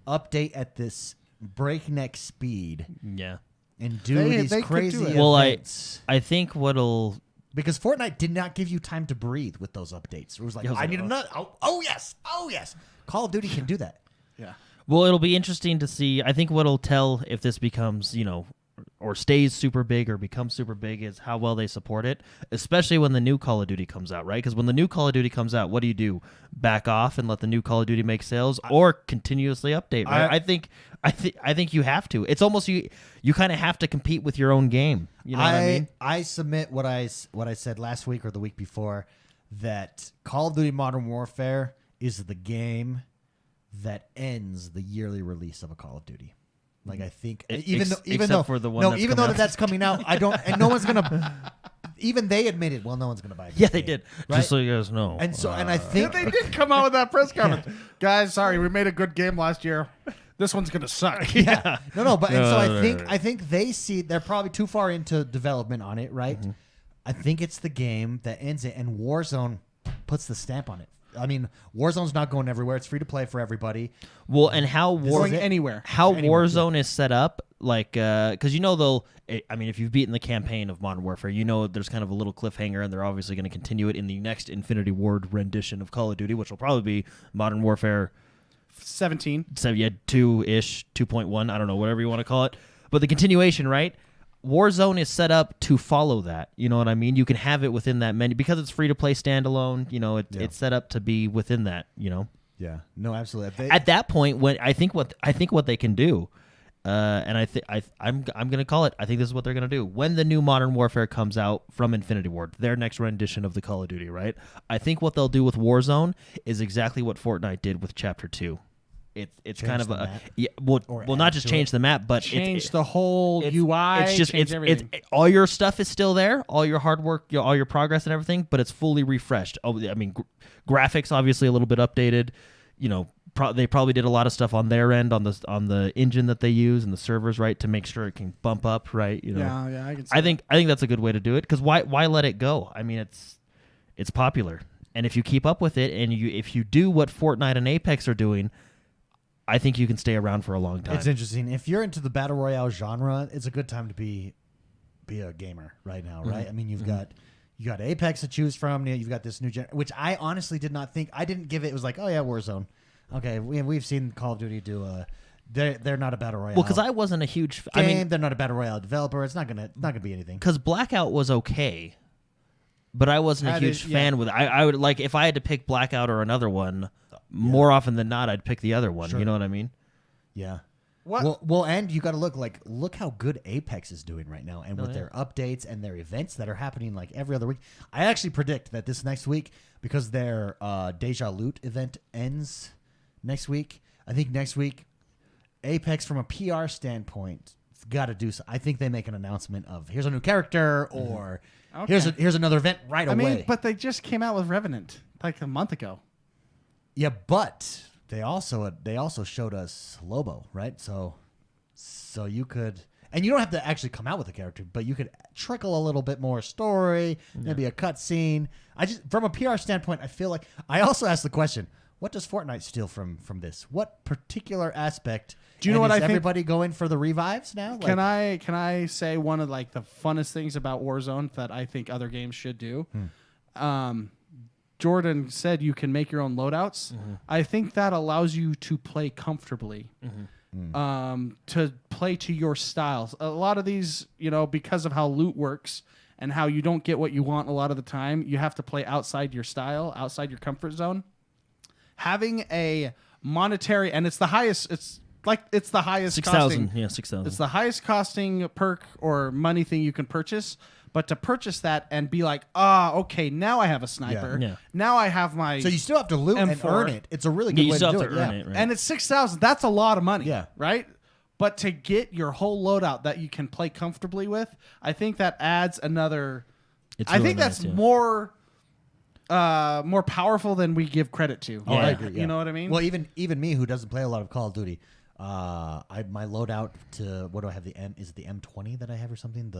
Speaker 1: update at this breakneck speed
Speaker 2: Yeah.
Speaker 1: and do
Speaker 3: They
Speaker 1: these
Speaker 3: could
Speaker 1: crazy
Speaker 3: do it.
Speaker 2: Well,
Speaker 1: events.
Speaker 2: I think what'll
Speaker 1: Because Fortnite did not give you time to breathe with those updates. It was like, I need another. Oh, yes. Call of Duty can do that.
Speaker 3: Yeah.
Speaker 2: Well, it'll be interesting to see. I think what'll tell if this becomes, or stays super big or becomes super big is how well they support it, especially when the new Call of Duty comes out, right? Because when the new Call of Duty comes out, what do? Back off and let the new Call of Duty make sales, or continuously update, right? I think you have to. It's almost you kind of have to compete with your own game. You know what I mean?
Speaker 1: I submit what I said last week or the week before, that Call of Duty Modern Warfare is the game that ends the yearly release of a Call of Duty. Like I think
Speaker 2: Except for the one that's coming out.
Speaker 1: that's coming out, I don't, and no one's gonna. Even they admitted, well, no one's gonna buy it.
Speaker 2: Yeah, they did.
Speaker 1: Right?
Speaker 2: Just so you guys know.
Speaker 1: And so, and I think
Speaker 3: They did come out with that press conference. Guys, sorry, we made a good game last year. This one's gonna suck.
Speaker 1: yeah, no, but and so
Speaker 2: No.
Speaker 1: I think they see they're probably too far into development on it, right?
Speaker 2: Mm-hmm.
Speaker 1: I think it's the game that ends it, and Warzone puts the stamp on it. I mean, Warzone's not going everywhere; it's free to play for everybody.
Speaker 2: Well, and how
Speaker 3: Going anywhere.
Speaker 2: how
Speaker 1: Anywhere,
Speaker 2: Warzone is set up, like, because I mean, if you've beaten the campaign of Modern Warfare, you know there's kind of a little cliffhanger, and they're obviously going to continue it in the next Infinity Ward rendition of Call of Duty, which will probably be Modern Warfare
Speaker 3: 17.
Speaker 2: 2-ish, 2.1, I don't know, whatever you want to call it. But the continuation, right? Warzone is set up to follow that. You know what I mean? You can have it within that menu because it's free to play standalone. You know, it's set up to be within that. You know.
Speaker 1: Yeah, no, absolutely.
Speaker 2: At that point, when I think what they can do, and I'm gonna call it. I think this is what they're gonna do when the new Modern Warfare comes out from Infinity Ward, their next rendition of the Call of Duty. Right? I think what they'll do with Warzone is exactly what Fortnite did with Chapter 2. It's kind of
Speaker 1: the
Speaker 2: a
Speaker 1: map?
Speaker 2: well not just change the map, but
Speaker 3: Change the whole UI.
Speaker 2: It's just
Speaker 3: change everything.
Speaker 2: all your stuff is still there, all your hard work, all your progress and everything, but it's fully refreshed. Oh, I mean, graphics obviously a little bit updated. You know, they probably did a lot of stuff on their end on the engine that they use and the servers, right, to make sure it can bump up, right? You know,
Speaker 3: yeah, I can see
Speaker 2: I think that's a good way to do it because why let it go? I mean, it's popular, and if you keep up with it, and if you do what Fortnite and Apex are doing, I think you can stay around for a long time.
Speaker 1: It's interesting. If you're into the battle royale genre, it's a good time to be a gamer right now, right? I mean, you got Apex to choose from. You've got this new which I honestly did not think. I didn't give it. It was like, oh yeah, Warzone. Okay, we've seen Call of Duty do they're not a battle royale.
Speaker 2: Well, because I wasn't a huge.
Speaker 1: I mean, they're not a battle royale developer. It's not gonna be anything.
Speaker 2: Because Blackout was okay, but I wasn't a huge fan with it. I would like if I had to pick Blackout or another one. More often than not, I'd pick the other one.
Speaker 1: Sure.
Speaker 2: You know what I mean?
Speaker 1: Yeah.
Speaker 3: What?
Speaker 1: Well, and you got to look how good Apex is doing right now, and with their updates and their events that are happening like every other week. I actually predict that this next week, because their Deja Loot event ends next week. I think next week, Apex from a PR standpoint, got to do. I think they make an announcement of here's a new character or here's another event right away.
Speaker 3: I mean, but they just came out with Revenant like a month ago.
Speaker 1: Yeah, but they also showed us Lobo, right? So you could, and you don't have to actually come out with a character, but you could trickle a little bit more story, maybe a cutscene. I just, from a PR standpoint, I feel like I also asked the question: what does Fortnite steal from this? What particular aspect?
Speaker 3: Do you know what I think?
Speaker 1: Everybody going for the revives now?
Speaker 3: Can I say one of like the funnest things about Warzone that I think other games should do? Jordan said you can make your own loadouts. I think that allows you to play comfortably, to play to your styles. A lot of these, because of how loot works and how you don't get what you want a lot of the time, you have to play outside your style, outside your comfort zone. Having a monetary, and it's the highest
Speaker 2: 6,000.
Speaker 3: costing.
Speaker 2: Yeah, 6,000.
Speaker 3: It's the highest costing perk or money thing you can purchase. But to purchase that and be like, okay, now I have a sniper.
Speaker 2: Yeah.
Speaker 3: Now I have my.
Speaker 1: So you still have to loot and
Speaker 3: M4.
Speaker 1: earn it. It's a really good
Speaker 2: you
Speaker 1: way
Speaker 2: still
Speaker 1: to do
Speaker 2: have to
Speaker 1: it.
Speaker 2: earn it, right?
Speaker 3: And it's 6,000. That's a lot of money.
Speaker 1: Yeah.
Speaker 3: Right? But to get your whole loadout that you can play comfortably with, I think that adds another.
Speaker 2: It's
Speaker 3: I
Speaker 2: really
Speaker 3: think that's
Speaker 2: nice, yeah.
Speaker 3: more powerful than we give credit to.
Speaker 2: Oh, I
Speaker 1: agree.
Speaker 3: You know what I mean?
Speaker 1: Well, even me who doesn't play a lot of Call of Duty, my loadout to what do I have? Is it the M20 that I have or something?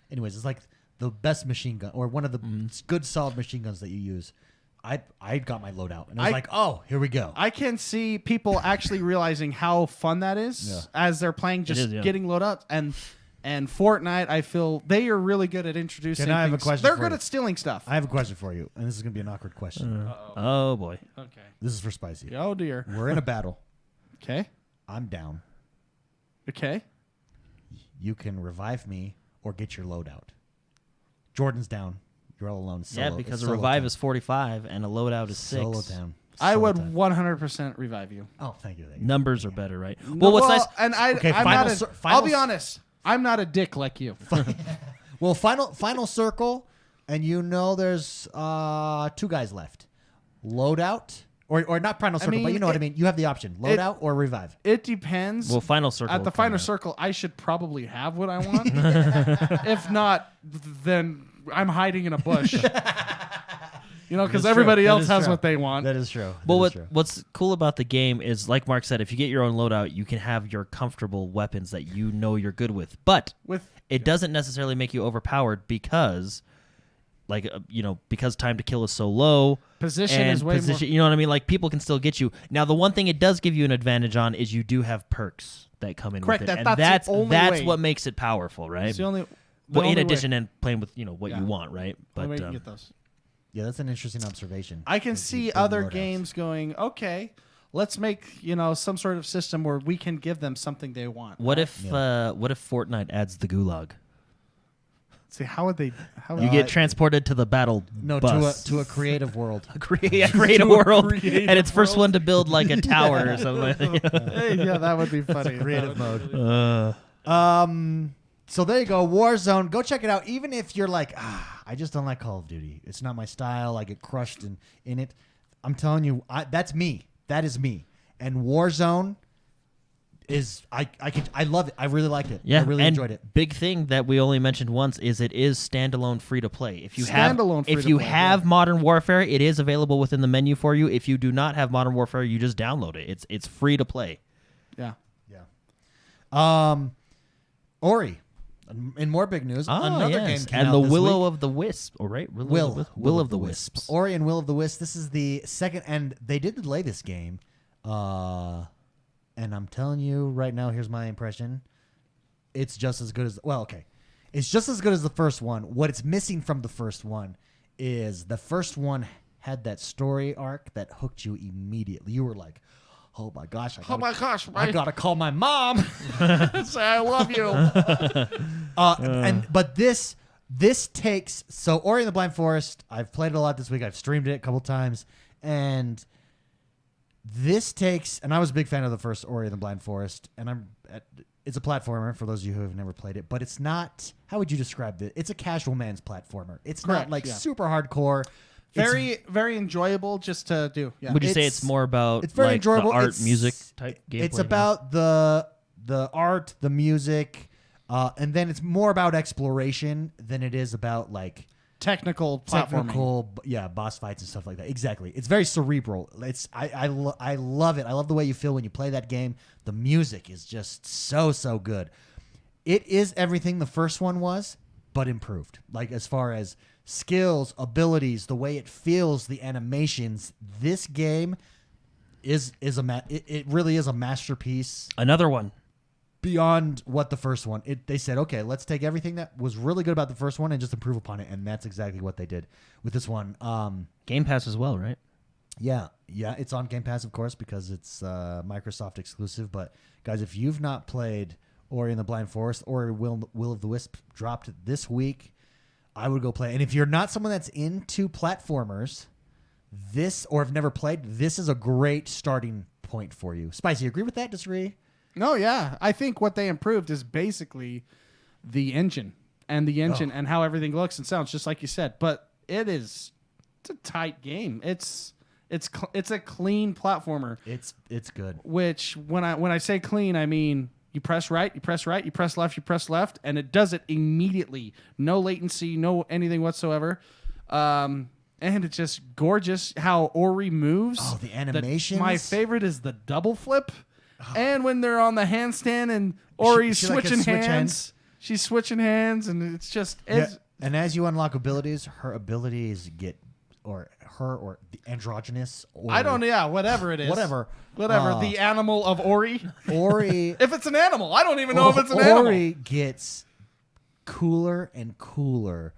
Speaker 1: Anyways, it's like the best machine gun or one of the good solid machine guns that you use. I got my loadout and I was like, oh, here we go.
Speaker 3: I can see people actually realizing how fun that is as they're playing, just getting loadouts. And Fortnite, I feel they are really good at introducing.
Speaker 1: Can I have a
Speaker 3: things.
Speaker 1: question
Speaker 3: They're
Speaker 1: for
Speaker 3: good
Speaker 1: you?
Speaker 3: at stealing stuff.
Speaker 1: I have a question for you, and this is going to be an awkward question.
Speaker 2: Oh boy.
Speaker 3: Okay.
Speaker 1: This is for Spicy.
Speaker 3: Oh dear.
Speaker 1: We're in a battle.
Speaker 3: Okay.
Speaker 1: I'm down.
Speaker 3: Okay.
Speaker 1: You can revive me or get your loadout. Jordan's down. You're all alone. Solo.
Speaker 2: Yeah, because a
Speaker 1: Solo
Speaker 2: revive
Speaker 1: time.
Speaker 2: is 45 and a loadout is 6.
Speaker 1: Solo down.
Speaker 3: I
Speaker 1: Solo
Speaker 3: would
Speaker 1: time.
Speaker 3: 100% revive you.
Speaker 1: Oh, thank you.
Speaker 2: Numbers are better, right? Well, what's nice?
Speaker 3: And
Speaker 1: Okay,
Speaker 3: I'm
Speaker 1: final
Speaker 3: not.
Speaker 1: cir-
Speaker 3: I'll
Speaker 1: final
Speaker 3: be
Speaker 1: s-
Speaker 3: honest. I'm not a dick like you.
Speaker 1: Well, final circle, and there's 2 guys left. Loadout or not final circle, but
Speaker 3: mean,
Speaker 1: you know what I mean. You have the option: loadout or revive.
Speaker 3: It depends.
Speaker 2: Well, final circle.
Speaker 3: At the
Speaker 2: will come
Speaker 3: final
Speaker 2: out.
Speaker 3: circle, I should probably have what I want. If not, then I'm hiding in a bush. Because everybody
Speaker 1: That
Speaker 3: else
Speaker 1: is
Speaker 3: has
Speaker 1: true.
Speaker 3: what they want.
Speaker 1: That is true.
Speaker 2: Well, what's cool about the game is, like Mark said, if you get your own loadout, you can have your comfortable weapons that you know you're good with. But it doesn't necessarily make you overpowered because, because time to kill is so low.
Speaker 3: Position
Speaker 2: and
Speaker 3: is way more.
Speaker 2: You know what I mean? Like, people can still get you. Now, the one thing it does give you an advantage on is you do have perks that come in
Speaker 3: Correct,
Speaker 2: with it.
Speaker 3: that's the only
Speaker 2: that's
Speaker 3: way.
Speaker 2: what makes it powerful, right?
Speaker 3: It's the only.
Speaker 2: Well, in
Speaker 3: only
Speaker 2: addition,
Speaker 3: way.
Speaker 2: and playing with what
Speaker 3: Yeah.
Speaker 2: you want, right?
Speaker 3: Only way
Speaker 2: But
Speaker 3: you can get those.
Speaker 1: Yeah, that's an interesting observation.
Speaker 3: I can
Speaker 1: With
Speaker 3: see
Speaker 1: the
Speaker 3: other
Speaker 1: loadouts.
Speaker 3: games going, okay, let's make some sort of system where we can give them something they want.
Speaker 2: what if Fortnite adds the gulag?
Speaker 3: See, how would they? How
Speaker 2: You get transported to the battle
Speaker 1: No,
Speaker 2: bus.
Speaker 1: to a creative world.
Speaker 2: create a
Speaker 3: To a
Speaker 2: world,
Speaker 3: creative
Speaker 2: and it's first
Speaker 3: world.
Speaker 2: one to build like a tower or something.
Speaker 3: Hey, yeah, that would be funny.
Speaker 1: Creative mode. So there you go, Warzone. Go check it out. Even if you're like, I just don't like Call of Duty. It's not my style. I get crushed in it. I'm telling you, that's me. That is me. And Warzone is I love it. I really liked it.
Speaker 2: Yeah,
Speaker 1: I really
Speaker 2: and
Speaker 1: enjoyed it.
Speaker 2: big thing that we only mentioned once is it is standalone free to play. If you
Speaker 3: Standalone
Speaker 2: have
Speaker 3: free-to-play,
Speaker 2: have Modern Warfare, it is available within the menu for you. If you do not have Modern Warfare, you just download it. It's free to play.
Speaker 3: Yeah.
Speaker 1: Ori. In more big news, another game came
Speaker 2: and
Speaker 1: out
Speaker 2: the
Speaker 1: this
Speaker 2: Willow
Speaker 1: week.
Speaker 2: of the Wisp. All right,
Speaker 1: Will
Speaker 2: of the Wisps.
Speaker 1: Ori and Will of the Wisp. This is the second, and they did delay this game. And I'm telling you right now, here's my impression. It's just as good as it's just as good as the first one. What it's missing from the first one is the first one had that story arc that hooked you immediately. You were like, oh my gosh, I gotta call my mom.
Speaker 3: Say I love you.
Speaker 1: But this takes Ori and the Blind Forest. I've played it a lot this week. I've streamed it a couple times, and this takes. And I was a big fan of the first Ori and the Blind Forest, and it's a platformer for those of you who have never played it. But it's not. How would you describe it? It's a casual man's platformer. It's
Speaker 3: Correct,
Speaker 1: not
Speaker 3: yeah.
Speaker 1: super hardcore.
Speaker 3: Very, very enjoyable just to do. Yeah.
Speaker 2: Would you say it's more about
Speaker 1: it's very
Speaker 2: like,
Speaker 1: enjoyable.
Speaker 2: the art,
Speaker 1: It's-
Speaker 2: music type gameplay?
Speaker 1: It's about the art, the music, and then it's more about exploration than it is about like
Speaker 3: technical platforming.
Speaker 1: boss fights and stuff like that. Exactly. It's very cerebral. I love it. I love the way you feel when you play that game. The music is just so good. It is everything the first one was, but improved. Like as far as skills, abilities, the way it feels, the animations. This game is it really is a masterpiece
Speaker 2: another one.
Speaker 1: beyond what the first one. They said, okay, let's take everything that was really good about the first one and just improve upon it, and that's exactly what they did with this one.
Speaker 2: Game Pass as well, right?
Speaker 1: Yeah, it's on Game Pass, of course, because it's Microsoft exclusive. But guys, if you've not played Ori and the Blind Forest, or Will of the Wisp dropped this week, I would go play. And if you're not someone that's into platformers, or have never played, this is a great starting point for you. Spicy, agree with that? Disagree?
Speaker 3: No, yeah. I think what they improved is basically the engine and how everything looks and sounds, just like you said. But it's a tight game. It's a clean platformer.
Speaker 1: It's good.
Speaker 3: Which when I say clean, I mean you press right, you press left, and it does it immediately. No latency, no anything whatsoever. And it's just gorgeous how Ori moves.
Speaker 1: Oh, the animations.
Speaker 3: My favorite is the double flip. And when they're on the handstand and Ori's
Speaker 1: she like
Speaker 3: switching
Speaker 1: can switch
Speaker 3: hands. She's switching hands, and it's just...
Speaker 1: And as you unlock abilities, her abilities get... Or the androgynous... Or
Speaker 3: whatever it is.
Speaker 1: Whatever.
Speaker 3: The animal of Ori.
Speaker 1: Ori...
Speaker 3: If it's an animal. I don't even know if it's an animal.
Speaker 1: Ori gets cooler and cooler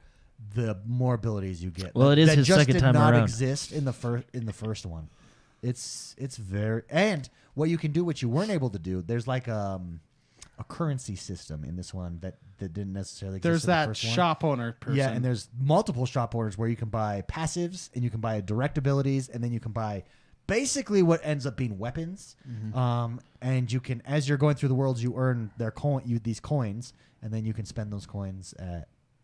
Speaker 1: the more abilities you get.
Speaker 2: Well, it is
Speaker 1: that
Speaker 2: his
Speaker 1: just
Speaker 2: second
Speaker 1: did
Speaker 2: time
Speaker 1: not
Speaker 2: around.
Speaker 1: exist in the first one. It's very... And what you can do, what you weren't able to do, there's like a currency system in this one that didn't necessarily exist
Speaker 3: There's
Speaker 1: in the
Speaker 3: that
Speaker 1: first one.
Speaker 3: shop owner person.
Speaker 1: Yeah, and there's multiple shop owners where you can buy passives and you can buy direct abilities, and then you can buy basically what ends up being weapons. And you can, as you're going through the worlds, you earn these coins, and then you can spend those coins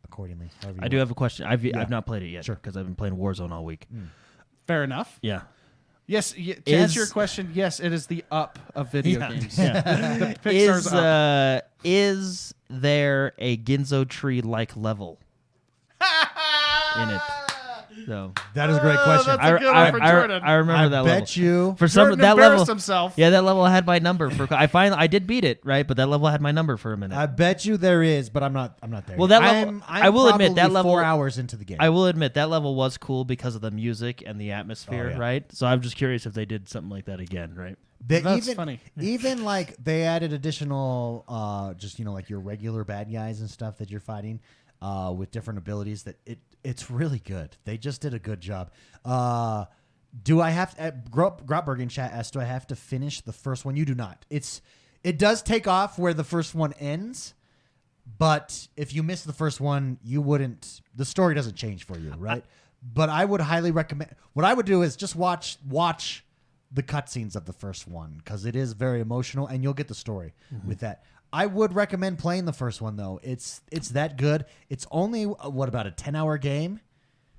Speaker 1: accordingly.
Speaker 2: I do have a question. I've not played it yet
Speaker 1: Sure.
Speaker 2: because I've been playing Warzone all week.
Speaker 3: Fair enough.
Speaker 2: Yeah.
Speaker 3: Yes, to
Speaker 2: Is-
Speaker 3: answer your question, yes, it is the up of video games.
Speaker 2: Yeah.
Speaker 3: Pixar's up.
Speaker 2: Is there a Ginzo tree like level in it? No.
Speaker 1: That is a great question.
Speaker 3: that's a good one for Jordan.
Speaker 2: I remember
Speaker 1: I
Speaker 2: that
Speaker 1: bet
Speaker 2: level.
Speaker 1: you.
Speaker 2: For some
Speaker 3: Jordan
Speaker 2: that
Speaker 3: embarrassed
Speaker 2: level,
Speaker 3: himself.
Speaker 2: yeah, that level had my number for. I did beat it, right? But that level had my number for a minute.
Speaker 1: I bet you there is, but I'm not there.
Speaker 2: Well,
Speaker 1: yet.
Speaker 2: that level-
Speaker 1: I'm
Speaker 2: I will admit, that
Speaker 1: probably
Speaker 2: level-
Speaker 1: 4 hours into the game.
Speaker 2: I will admit that level was cool because of the music and the atmosphere,
Speaker 1: Oh, yeah.
Speaker 2: right? So I'm just curious if they did something like that again, right?
Speaker 3: That's
Speaker 1: even,
Speaker 3: funny.
Speaker 1: Even like they added additional, just like your regular bad guys and stuff that you're fighting, with different abilities. It's really good. They just did a good job. Do I have to, Grotberg in chat asked, do I have to finish the first one? You do not. It does take off where the first one ends, but if you miss the first one, you wouldn't. The story doesn't change for you, right? But I would highly recommend. What I would do is just watch the cutscenes of the first one because it is very emotional, and you'll get the story with that. I would recommend playing the first one though. It's that good. It's only about a 10-hour game.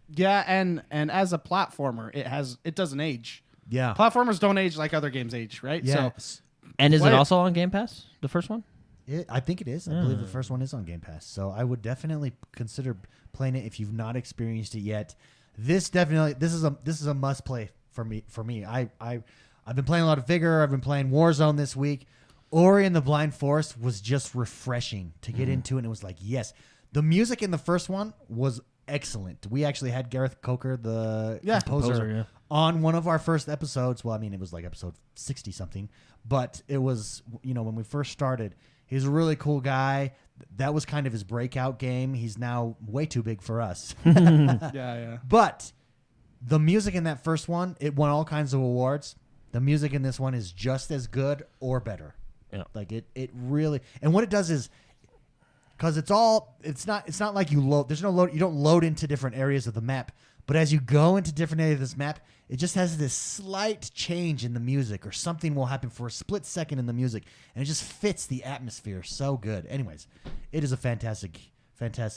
Speaker 3: Yeah, and as a platformer, it doesn't age.
Speaker 1: Yeah.
Speaker 3: Platformers don't age like other games age, right?
Speaker 1: Yeah.
Speaker 3: So
Speaker 2: And is
Speaker 3: Play
Speaker 2: it
Speaker 3: it.
Speaker 2: also on Game Pass? The first one?
Speaker 1: I think it is. I believe the first one is on Game Pass. So I would definitely consider playing it if you've not experienced it yet. This is a must play for me. I've been playing a lot of Vigor. I've been playing Warzone this week. Ori and the Blind Forest was just refreshing to get into, and it was like, yes. The music in the first one was excellent. We actually had Gareth Coker, the composer, on one of our first episodes. Well, I mean, it was like episode 60-something, but it was, when we first started, he's a really cool guy. That was kind of his breakout game. He's now way too big for us.
Speaker 3: yeah.
Speaker 1: But the music in that first one, it won all kinds of awards. The music in this one is just as good or better.
Speaker 2: Yeah.
Speaker 1: Like it really, and what it does is, because it's not like you load. There's no load. You don't load into different areas of the map. But as you go into different areas of this map, it just has this slight change in the music, or something will happen for a split second in the music, and it just fits the atmosphere so good. Anyways, it is a fantastic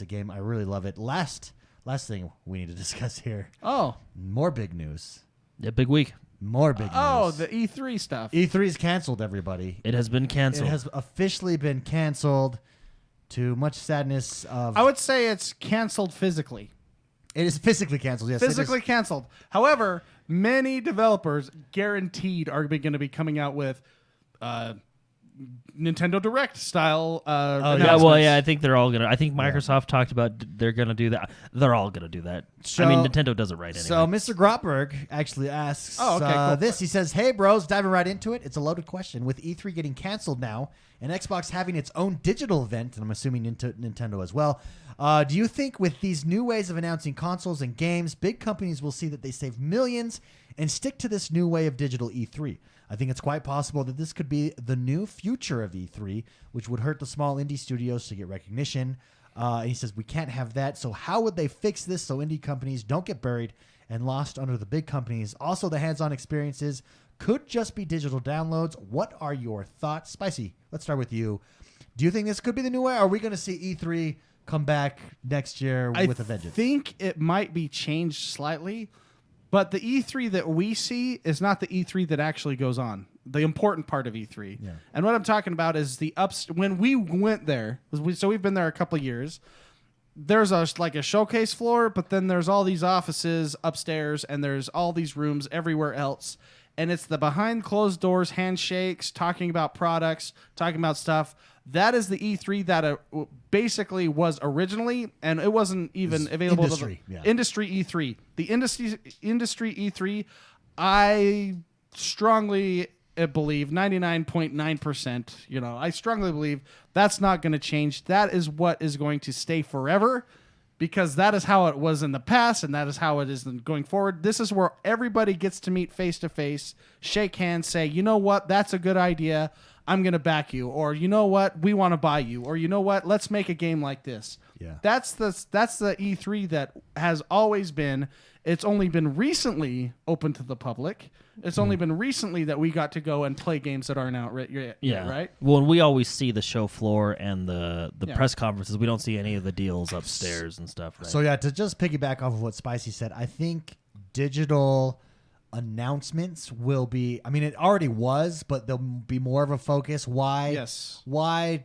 Speaker 1: game. I really love it. Last thing we need to discuss here.
Speaker 3: Oh.
Speaker 1: More big news.
Speaker 2: Yeah, big week.
Speaker 1: More big news.
Speaker 3: Oh, the E3 stuff.
Speaker 1: E3 is canceled, everybody.
Speaker 2: It has been canceled.
Speaker 1: It has officially been canceled, to much sadness of...
Speaker 3: I would say it's canceled physically.
Speaker 1: It is physically canceled, yes.
Speaker 3: Physically canceled. However, many developers guaranteed are going to be coming out with Nintendo Direct style announcements.
Speaker 2: I think they're all gonna. I think Microsoft talked about they're gonna do that. They're all gonna do that.
Speaker 1: So-
Speaker 2: I mean, Nintendo does it right anyway.
Speaker 1: So Mr. Grotberg actually asks
Speaker 3: cool.
Speaker 1: this. He says, hey, bros, diving right into it. It's a loaded question. With E3 getting canceled now and Xbox having its own digital event, and I'm assuming Nintendo as well, do you think with these new ways of announcing consoles and games, big companies will see that they save millions and stick to this new way of digital E3? I think it's quite possible that this could be the new future of E3, which would hurt the small indie studios to get recognition. He says, we can't have that. So how would they fix this so indie companies don't get buried and lost under the big companies? Also, the hands-on experiences could just be digital downloads. What are your thoughts? Spicy, let's start with you. Do you think this could be the new way? Are we going to see E3 come back next year with a vengeance?
Speaker 3: I think it might be changed slightly. But the E3 that we see is not the E3 that actually goes on. The important part of E3.
Speaker 1: Yeah.
Speaker 3: And what I'm talking about is the when we went there, so we've been there a couple of years, there's a showcase floor, but then there's all these offices upstairs, and there's all these rooms everywhere else. And it's the behind closed doors handshakes, talking about products, talking about stuff. That is the E3 that basically was originally, and it wasn't even available
Speaker 1: industry,
Speaker 3: to the
Speaker 1: yeah.
Speaker 3: industry E3. The industry E3, I strongly believe 99.9%. I strongly believe that's not going to change. That is what is going to stay forever, because that is how it was in the past, and that is how it is going forward. This is where everybody gets to meet face to face, shake hands, say, you know what, that's a good idea. I'm going to back you. Or, you know what, we want to buy you. Or, you know what, let's make a game like this.
Speaker 1: Yeah.
Speaker 3: That's the E3 that has always been. It's only been recently open to the public. It's only been recently that we got to go and play games that aren't out yet, right?
Speaker 2: Well, and we always see the show floor and the
Speaker 3: Yeah.
Speaker 2: press conferences. We don't see any of the deals upstairs and stuff. Right?
Speaker 1: So yeah, to just piggyback off of what Spicy said, I think digital announcements will be. I mean, it already was, but there'll be more of a focus. Why?
Speaker 3: Yes.
Speaker 1: Why?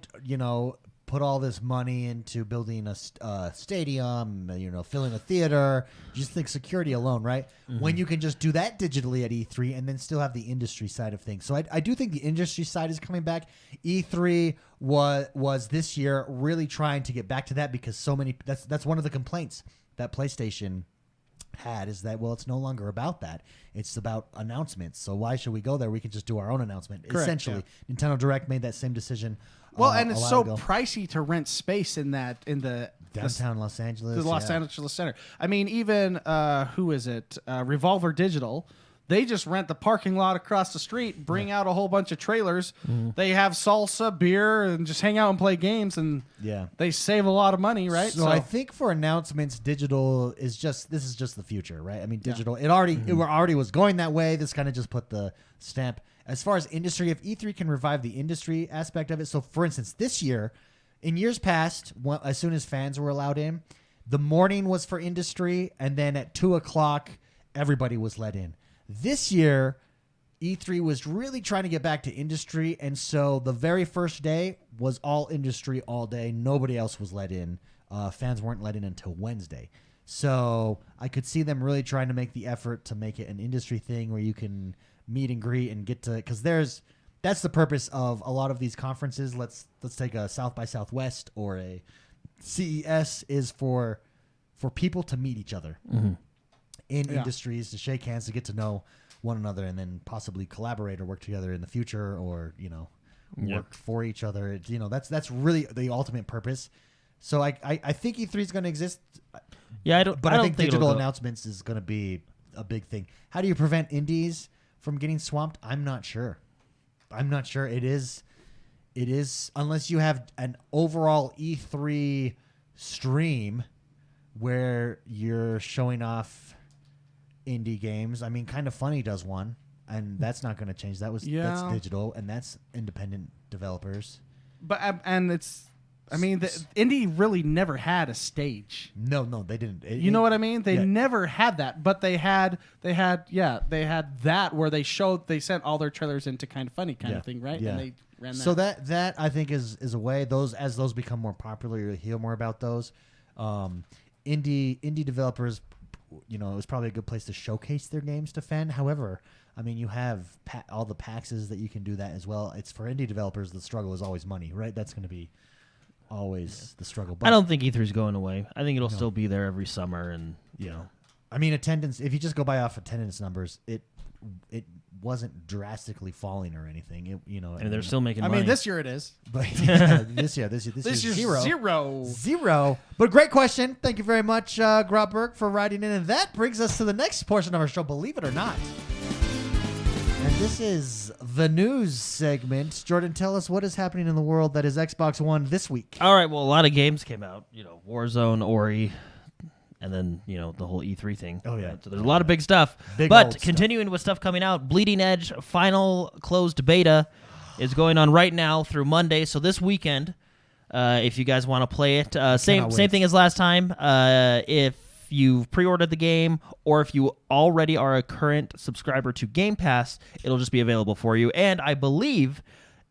Speaker 1: Put all this money into building a stadium, filling a theater. You just think security alone, right? When you can just do that digitally at E3 and then still have the industry side of things. So I do think the industry side is coming back. E3 was this year really trying to get back to that because so many. That's one of the complaints that PlayStation had is that, well, it's no longer about that. It's about announcements. So why should we go there? We can just do our own announcement.
Speaker 3: Correct,
Speaker 1: Essentially, Nintendo Direct made that same decision.
Speaker 3: Well, and
Speaker 1: a
Speaker 3: it's
Speaker 1: while
Speaker 3: so
Speaker 1: ago.
Speaker 3: pricey to rent space in the
Speaker 1: Downtown Los Angeles.
Speaker 3: the Los Angeles Center. I mean, even who is it? Revolver Digital. They just rent the parking lot across the street, bring out a whole bunch of trailers. They have salsa, beer, and just hang out and play games, and they save a lot of money, right?
Speaker 1: So I think for announcements, digital is just the future, right? I mean, digital. It already was going that way. This kind of just put the stamp. As far as industry, if E3 can revive the industry aspect of it, so for instance, this year, in years past, as soon as fans were allowed in, the morning was for industry, and then at 2:00, everybody was let in. This year, E3 was really trying to get back to industry, and so the very first day was all industry all day. Nobody else was let in. Fans weren't let in until Wednesday. So I could see them really trying to make the effort to make it an industry thing where you can meet and greet and get to, because that's the purpose of a lot of these conferences. Let's take a South by Southwest or a CES is for people to meet each other in industries, to shake hands, to get to know one another, and then possibly collaborate or work together in the future, or work for each other. That's really the ultimate purpose. So I think E3 is going to exist.
Speaker 2: Yeah,
Speaker 1: I think digital announcements is going to be a big thing. How do you prevent indies from getting swamped? I'm not sure. It is unless you have an overall E3 stream where you're showing off indie games. I mean, Kind of Funny does one, and that's not going to change. That's digital, and that's independent developers.
Speaker 3: But and it's. I mean, the indie really never had a stage.
Speaker 1: No, they didn't.
Speaker 3: You know what I mean? They never had that, but they had that where they sent all their trailers into Kind of Funny kind of thing, right?
Speaker 1: Yeah.
Speaker 3: And they ran that.
Speaker 1: So that I think is a way. As those become more popular, you'll hear more about those. Indie developers, it was probably a good place to showcase their games to fan. However, I mean, you have all the PAXs that you can do that as well. It's for indie developers. The struggle is always money, right? That's going to be always the struggle. But
Speaker 2: I don't think E3 is going away. I think it'll still be there every summer, and
Speaker 1: I mean, attendance. If you just go by off attendance numbers, it wasn't drastically falling or anything.
Speaker 2: and they're still making money.
Speaker 3: I mean, this year it is.
Speaker 1: But this year zero. But great question. Thank you very much, Grotberg, for writing in. And that brings us to the next portion of our show, believe it or not. And this is the news segment. Jordan, tell us what is happening in the world that is Xbox One this week.
Speaker 2: All right, well, a lot of games came out. Warzone, Ori, and then, the whole E3 thing.
Speaker 1: Oh, yeah.
Speaker 2: So there's a lot of big stuff.
Speaker 1: Big
Speaker 2: but
Speaker 1: old
Speaker 2: continuing with stuff coming out, Bleeding Edge final closed beta is going on right now through Monday. So this weekend, if you guys want to play it, same thing as last time. If you've pre-ordered the game, or if you already are a current subscriber to Game Pass, it'll just be available for you. And I believe,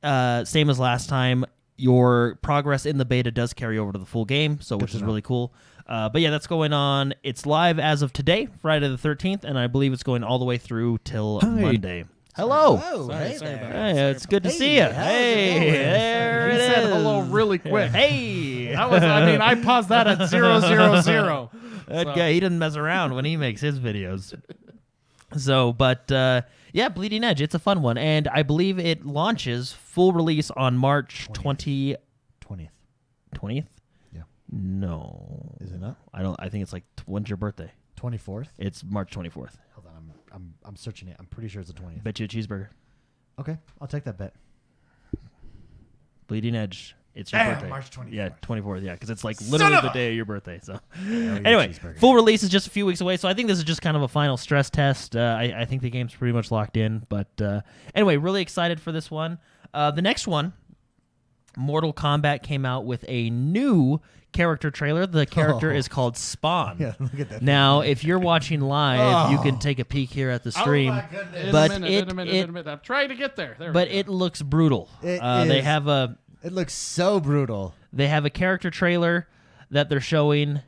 Speaker 2: same as last time, your progress in the beta does carry over to the full game, which is really cool. But yeah, that's going on. It's live as of today, Friday the 13th, and I believe it's going all the way through till Monday. Hello.
Speaker 3: Sorry about that.
Speaker 2: Hey, it's good to see you. Hey, there
Speaker 3: He
Speaker 2: it
Speaker 3: said
Speaker 2: is.
Speaker 3: hello really quick.
Speaker 2: Hey.
Speaker 3: I paused that at 000.
Speaker 2: That guy, he doesn't mess around when he makes his videos. So, but Bleeding Edge, it's a fun one, and I believe it launches full release on March 20th. 20th?
Speaker 1: Yeah.
Speaker 2: No.
Speaker 1: Is it not?
Speaker 2: I think it's like, when's your birthday?
Speaker 1: 24th?
Speaker 2: It's March 24th.
Speaker 1: Hold on, I'm searching it. I'm pretty sure it's the 20th.
Speaker 2: Bet you a cheeseburger.
Speaker 1: Okay, I'll take that bet.
Speaker 2: Bleeding Edge. It's your birthday.
Speaker 1: March 24th.
Speaker 2: Yeah, 24th. Yeah, because it's like literally the day of your birthday. So
Speaker 1: Anyway,
Speaker 2: anyway, full release is just a few weeks away. So I think this is just kind of a final stress test. I think the game's pretty much locked in. But anyway, really excited for this one. The next one Mortal Kombat came out with a new character trailer. The character is called Spawn.
Speaker 1: Yeah, look at that.
Speaker 2: Now, if you're watching live, you can take a peek here at the stream.
Speaker 1: Oh my goodness.
Speaker 2: But
Speaker 3: in a minute. I'm trying to get there.
Speaker 2: But it looks brutal.
Speaker 1: It
Speaker 2: They
Speaker 1: is.
Speaker 2: have a
Speaker 1: It looks so brutal.
Speaker 2: character trailer that they're showing.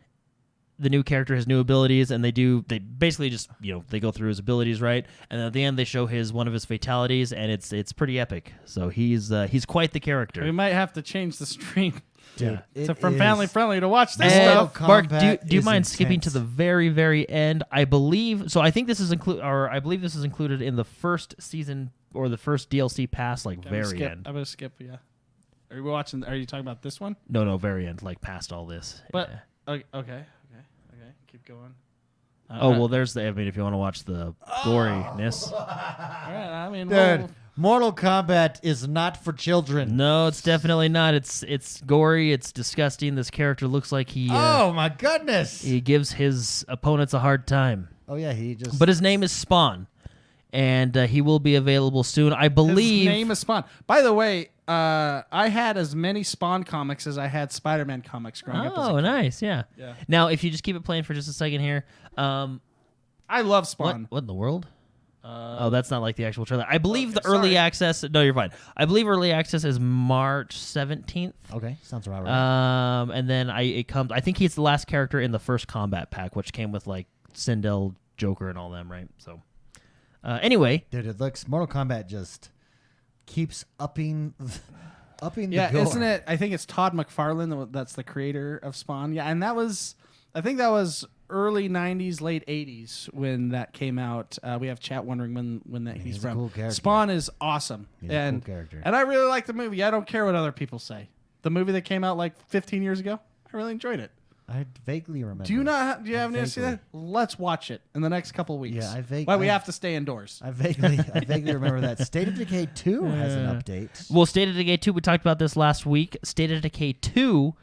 Speaker 2: The new character, his new abilities, and they basically just they go through his abilities, right? And at the end they show one of his fatalities, and it's pretty epic. So he's quite the character.
Speaker 3: We might have to change the stream.
Speaker 1: Dude,
Speaker 3: From family friendly to watch this
Speaker 2: And
Speaker 3: stuff.
Speaker 2: Mark,
Speaker 1: Combat
Speaker 2: do you
Speaker 1: is
Speaker 2: mind skipping to
Speaker 1: intense.
Speaker 2: the very, very end? I believe so. I think this is I believe this is included in the first season or the first DLC pass, like very end.
Speaker 3: I'm gonna skip. Yeah. Are you watching? Are you talking about this one?
Speaker 2: No, very end, like past all this.
Speaker 3: But
Speaker 2: Yeah.
Speaker 3: okay. Keep going.
Speaker 2: Oh well, there's the. I mean, if you want to watch the goriness.
Speaker 3: All right. I mean,
Speaker 1: Dude, Mortal Kombat is not for children.
Speaker 2: No, it's definitely not. It's gory. It's disgusting. This character looks like
Speaker 1: Oh my goodness.
Speaker 2: he gives his opponents a hard time.
Speaker 1: Oh yeah, he just.
Speaker 2: But his name is Spawn, and he will be available soon. I believe.
Speaker 3: his name is Spawn. By the way, I had as many Spawn comics as I had Spider-Man comics growing up. As a
Speaker 2: Oh,
Speaker 3: kid.
Speaker 2: nice. Yeah. Now, if you just keep it playing for just a second here.
Speaker 3: I love Spawn.
Speaker 2: What in the world? Oh, that's not like the actual trailer. I believe the early access. No, you're fine. I believe early access is March 17th.
Speaker 1: Okay, sounds about right.
Speaker 2: And then it comes. I think he's the last character in the first combat pack, which came with like Sindel, Joker, and all them, right? So, anyway,
Speaker 1: Dude, it looks. Mortal Kombat just keeps upping the
Speaker 3: Yeah,
Speaker 1: gore.
Speaker 3: isn't it? I think it's Todd McFarlane that's the creator of Spawn. Yeah, and I think that was early 90s, late 80s when that came out. We have chat wondering when that he's
Speaker 1: a
Speaker 3: from.
Speaker 1: cool character.
Speaker 3: Spawn is awesome.
Speaker 1: He's a cool character.
Speaker 3: And I really like the movie. I don't care what other people say. The movie that came out like 15 years ago, I really enjoyed it.
Speaker 1: I vaguely remember.
Speaker 3: Do you haven't seen that? Let's watch it in the next couple weeks.
Speaker 1: Yeah, I vaguely.
Speaker 3: Why we have to stay indoors.
Speaker 1: I vaguely remember that. State of Decay 2 has an update.
Speaker 2: well, State of Decay 2. We talked about this last week. State of Decay 2.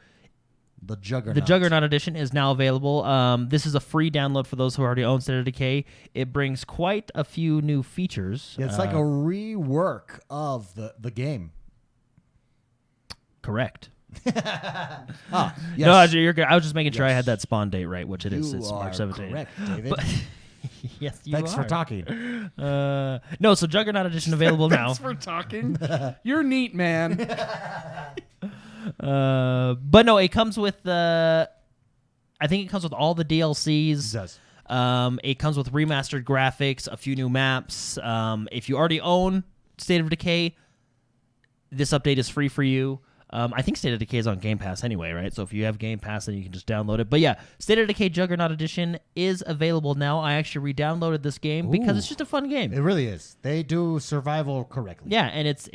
Speaker 1: The Juggernaut.
Speaker 2: The Juggernaut Edition is now available. This is a free download for those who already own State of Decay. It brings quite a few new features.
Speaker 1: Yeah, it's like a rework of the game.
Speaker 2: Correct.
Speaker 1: Ah, yes.
Speaker 2: No, you're good. I was just making sure I
Speaker 1: Yes.
Speaker 2: had that spawn date right, which it is.
Speaker 1: You
Speaker 2: It's
Speaker 1: are
Speaker 2: March 17th.
Speaker 1: correct, David.
Speaker 2: Yes, you
Speaker 1: Thanks
Speaker 2: are.
Speaker 1: for talking.
Speaker 2: No, so Juggernaut Edition available now.
Speaker 3: Thanks for talking. You're neat, man.
Speaker 2: But no, it comes with I think it comes with all the DLCs.
Speaker 1: It does.
Speaker 2: It comes with remastered graphics, a few new maps. If you already own State of Decay, this update is free for you. I think State of Decay is on Game Pass anyway, right? So if you have Game Pass, then you can just download it. But yeah, State of Decay Juggernaut Edition is available now. I actually re-downloaded this game because
Speaker 1: Ooh.
Speaker 2: it's just a fun game.
Speaker 1: It really is. They do survival correctly.
Speaker 2: Yeah, and it's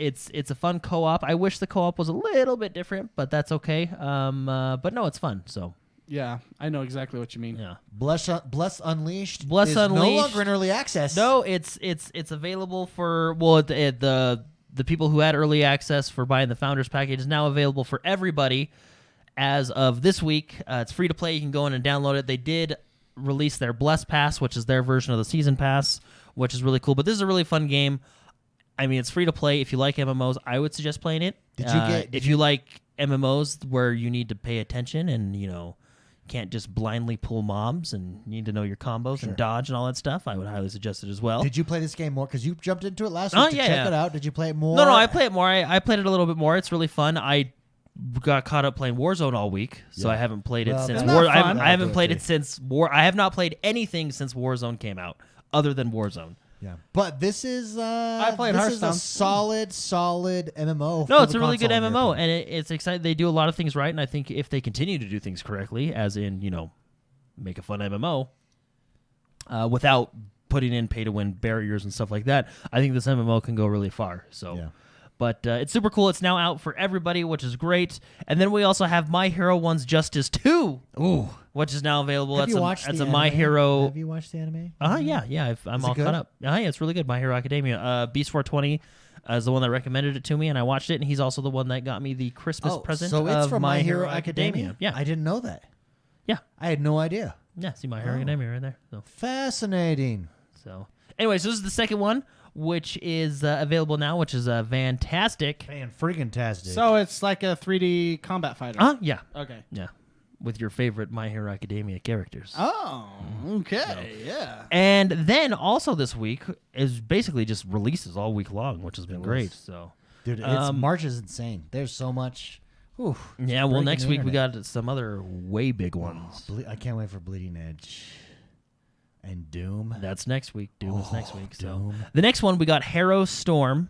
Speaker 2: a fun co-op. I wish the co-op was a little bit different, but that's okay. But no, it's fun. So
Speaker 3: Yeah, I know exactly what you mean.
Speaker 2: yeah.
Speaker 1: Bless Unleashed.
Speaker 2: Bless
Speaker 1: is no
Speaker 2: Unleashed.
Speaker 1: longer in early access.
Speaker 2: No, it's available for the people who had early access for buying the Founders Package is now available for everybody as of this week. It's free to play. You can go in and download it. They did release their Bless Pass, which is their version of the Season Pass, which is really cool. But this is a really fun game. I mean, it's free to play. If you like MMOs, I would suggest playing it. If you like MMOs where you need to pay attention and, can't just blindly pull mobs and you need to know your combos and dodge and all that stuff, I would highly suggest it as well.
Speaker 1: Did you play this game more? Because you jumped into it last week to check it out. Did you play it more?
Speaker 2: No, I play it more. I played it a little bit more. It's really fun. I got caught up playing Warzone all week, so I haven't played it since
Speaker 3: that's
Speaker 2: War.
Speaker 3: not fun.
Speaker 2: I haven't played it since War. I have not played anything since Warzone came out, other than Warzone.
Speaker 1: Yeah, but this is
Speaker 3: I played
Speaker 1: this is a
Speaker 3: Hearthstone.
Speaker 1: solid MMO.
Speaker 2: No,
Speaker 1: for
Speaker 2: it's
Speaker 1: the
Speaker 2: a really good
Speaker 1: console and
Speaker 2: MMO,
Speaker 1: everything.
Speaker 2: and it's exciting. They do a lot of things right, and I think if they continue to do things correctly, as in make a fun MMO without putting in pay-to-win barriers and stuff like that, I think this MMO can go really far. So.
Speaker 1: Yeah.
Speaker 2: But it's super cool. It's now out for everybody, which is great. And then we also have My Hero One's Justice 2, which is now available.
Speaker 1: Have you watched
Speaker 2: that's
Speaker 1: the
Speaker 2: a My
Speaker 1: anime?
Speaker 2: Hero.
Speaker 1: Have you watched the anime?
Speaker 2: Yeah. I'm
Speaker 1: Is it
Speaker 2: all
Speaker 1: good?
Speaker 2: caught up. Yeah, it's really good. My Hero Academia. Beast 420 is the one that recommended it to me, and I watched it. And he's also the one that got me the Christmas present.
Speaker 1: So it's
Speaker 2: of
Speaker 1: from
Speaker 2: My
Speaker 1: Hero Academia.
Speaker 2: Yeah,
Speaker 1: I didn't know that.
Speaker 2: yeah,
Speaker 1: I had no idea.
Speaker 2: yeah. See My Hero Academia right there.
Speaker 1: Fascinating.
Speaker 2: So, anyways, this is the second one. which is available now, which is fantastic.
Speaker 1: Man, freaking tastic.
Speaker 3: So it's like a 3D combat fighter.
Speaker 2: Yeah.
Speaker 3: Okay.
Speaker 2: Yeah. With your favorite My Hero Academia characters.
Speaker 3: Oh, okay. Yeah.
Speaker 2: And then also this week is basically just releases all week long, which has been great. So,
Speaker 1: dude, March is insane. There's so much. Whew,
Speaker 2: yeah, well,
Speaker 1: breaking
Speaker 2: next
Speaker 1: the
Speaker 2: week we
Speaker 1: internet.
Speaker 2: got some other way big ones.
Speaker 1: I can't wait for Bleeding Edge and Doom.
Speaker 2: That's next week. Doom is next week. So
Speaker 1: Doom.
Speaker 2: the next one we got Harrow Storm,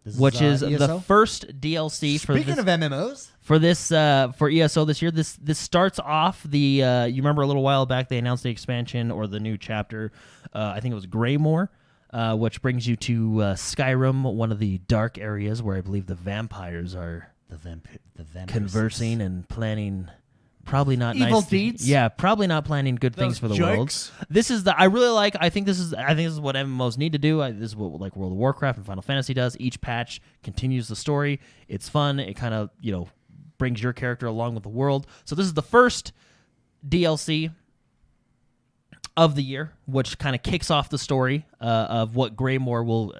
Speaker 1: This
Speaker 2: which is
Speaker 1: ESO?
Speaker 2: the first DLC for
Speaker 1: Speaking
Speaker 2: this,
Speaker 1: of MMOs,
Speaker 2: for this for ESO this year. This starts off the you remember a little while back they announced the expansion or the new chapter. I think it was Greymore, which brings you to Skyrim, one of the dark areas where I believe the vampires are
Speaker 1: the vampires
Speaker 2: conversing and planning. Probably not
Speaker 3: Evil
Speaker 2: nice
Speaker 3: deeds?
Speaker 2: Yeah, probably not planning good things for the world.
Speaker 3: jokes.
Speaker 2: This is I really like. I think this is what MMOs need to do. This is what like World of Warcraft and Final Fantasy does. Each patch continues the story. It's fun. It kind of brings your character along with the world. So this is the first DLC of the year, which kind of kicks off the story of what Greymore will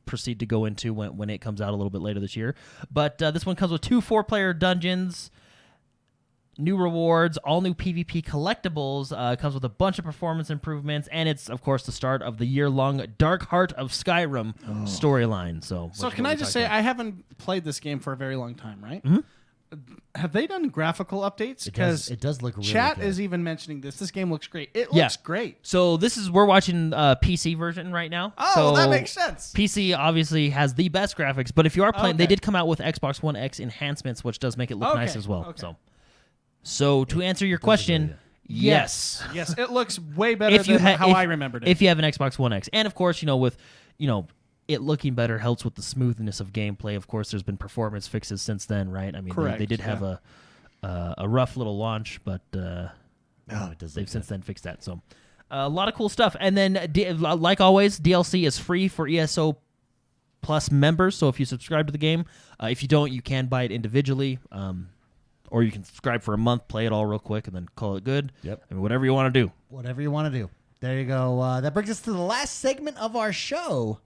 Speaker 2: proceed to go into when it comes out a little bit later this year. But this one comes with 2 4-player dungeons, new rewards, all new PvP collectibles, comes with a bunch of performance improvements, and it's, of course, the start of the year-long Dark Heart of Skyrim storyline. So
Speaker 3: Can I just say, I haven't played this game for a very long time, right?
Speaker 2: Mm-hmm.
Speaker 3: Have they done graphical updates? Because
Speaker 1: it does look really
Speaker 3: chat
Speaker 1: good.
Speaker 3: is even mentioning this. This game looks great. It
Speaker 2: Yeah.
Speaker 3: looks great.
Speaker 2: So we're watching PC version right now.
Speaker 3: Oh,
Speaker 2: so
Speaker 3: that makes sense.
Speaker 2: PC obviously has the best graphics, but if you are playing, they
Speaker 3: Okay.
Speaker 2: did come out with Xbox One X enhancements, which does make it look nice as well.
Speaker 3: Okay.
Speaker 2: So to answer your question, yes.
Speaker 3: Yes, it looks way better than how I remembered it.
Speaker 2: If you have an Xbox One X, and of course, with it looking better helps with the smoothness of gameplay. Of course, there's been performance fixes since then, right? I mean, they did have a rough little launch, but
Speaker 1: it does.
Speaker 2: they've since then fixed that. So a lot of cool stuff. And then, like always, DLC is free for ESO Plus members. So if you subscribe to the game, if you don't, you can buy it individually. Or you can subscribe for a month, play it all real quick, and then call it good.
Speaker 1: Yep.
Speaker 2: I mean, whatever you want to do.
Speaker 1: Whatever you want to do. There you go. That brings us to the last segment of our show.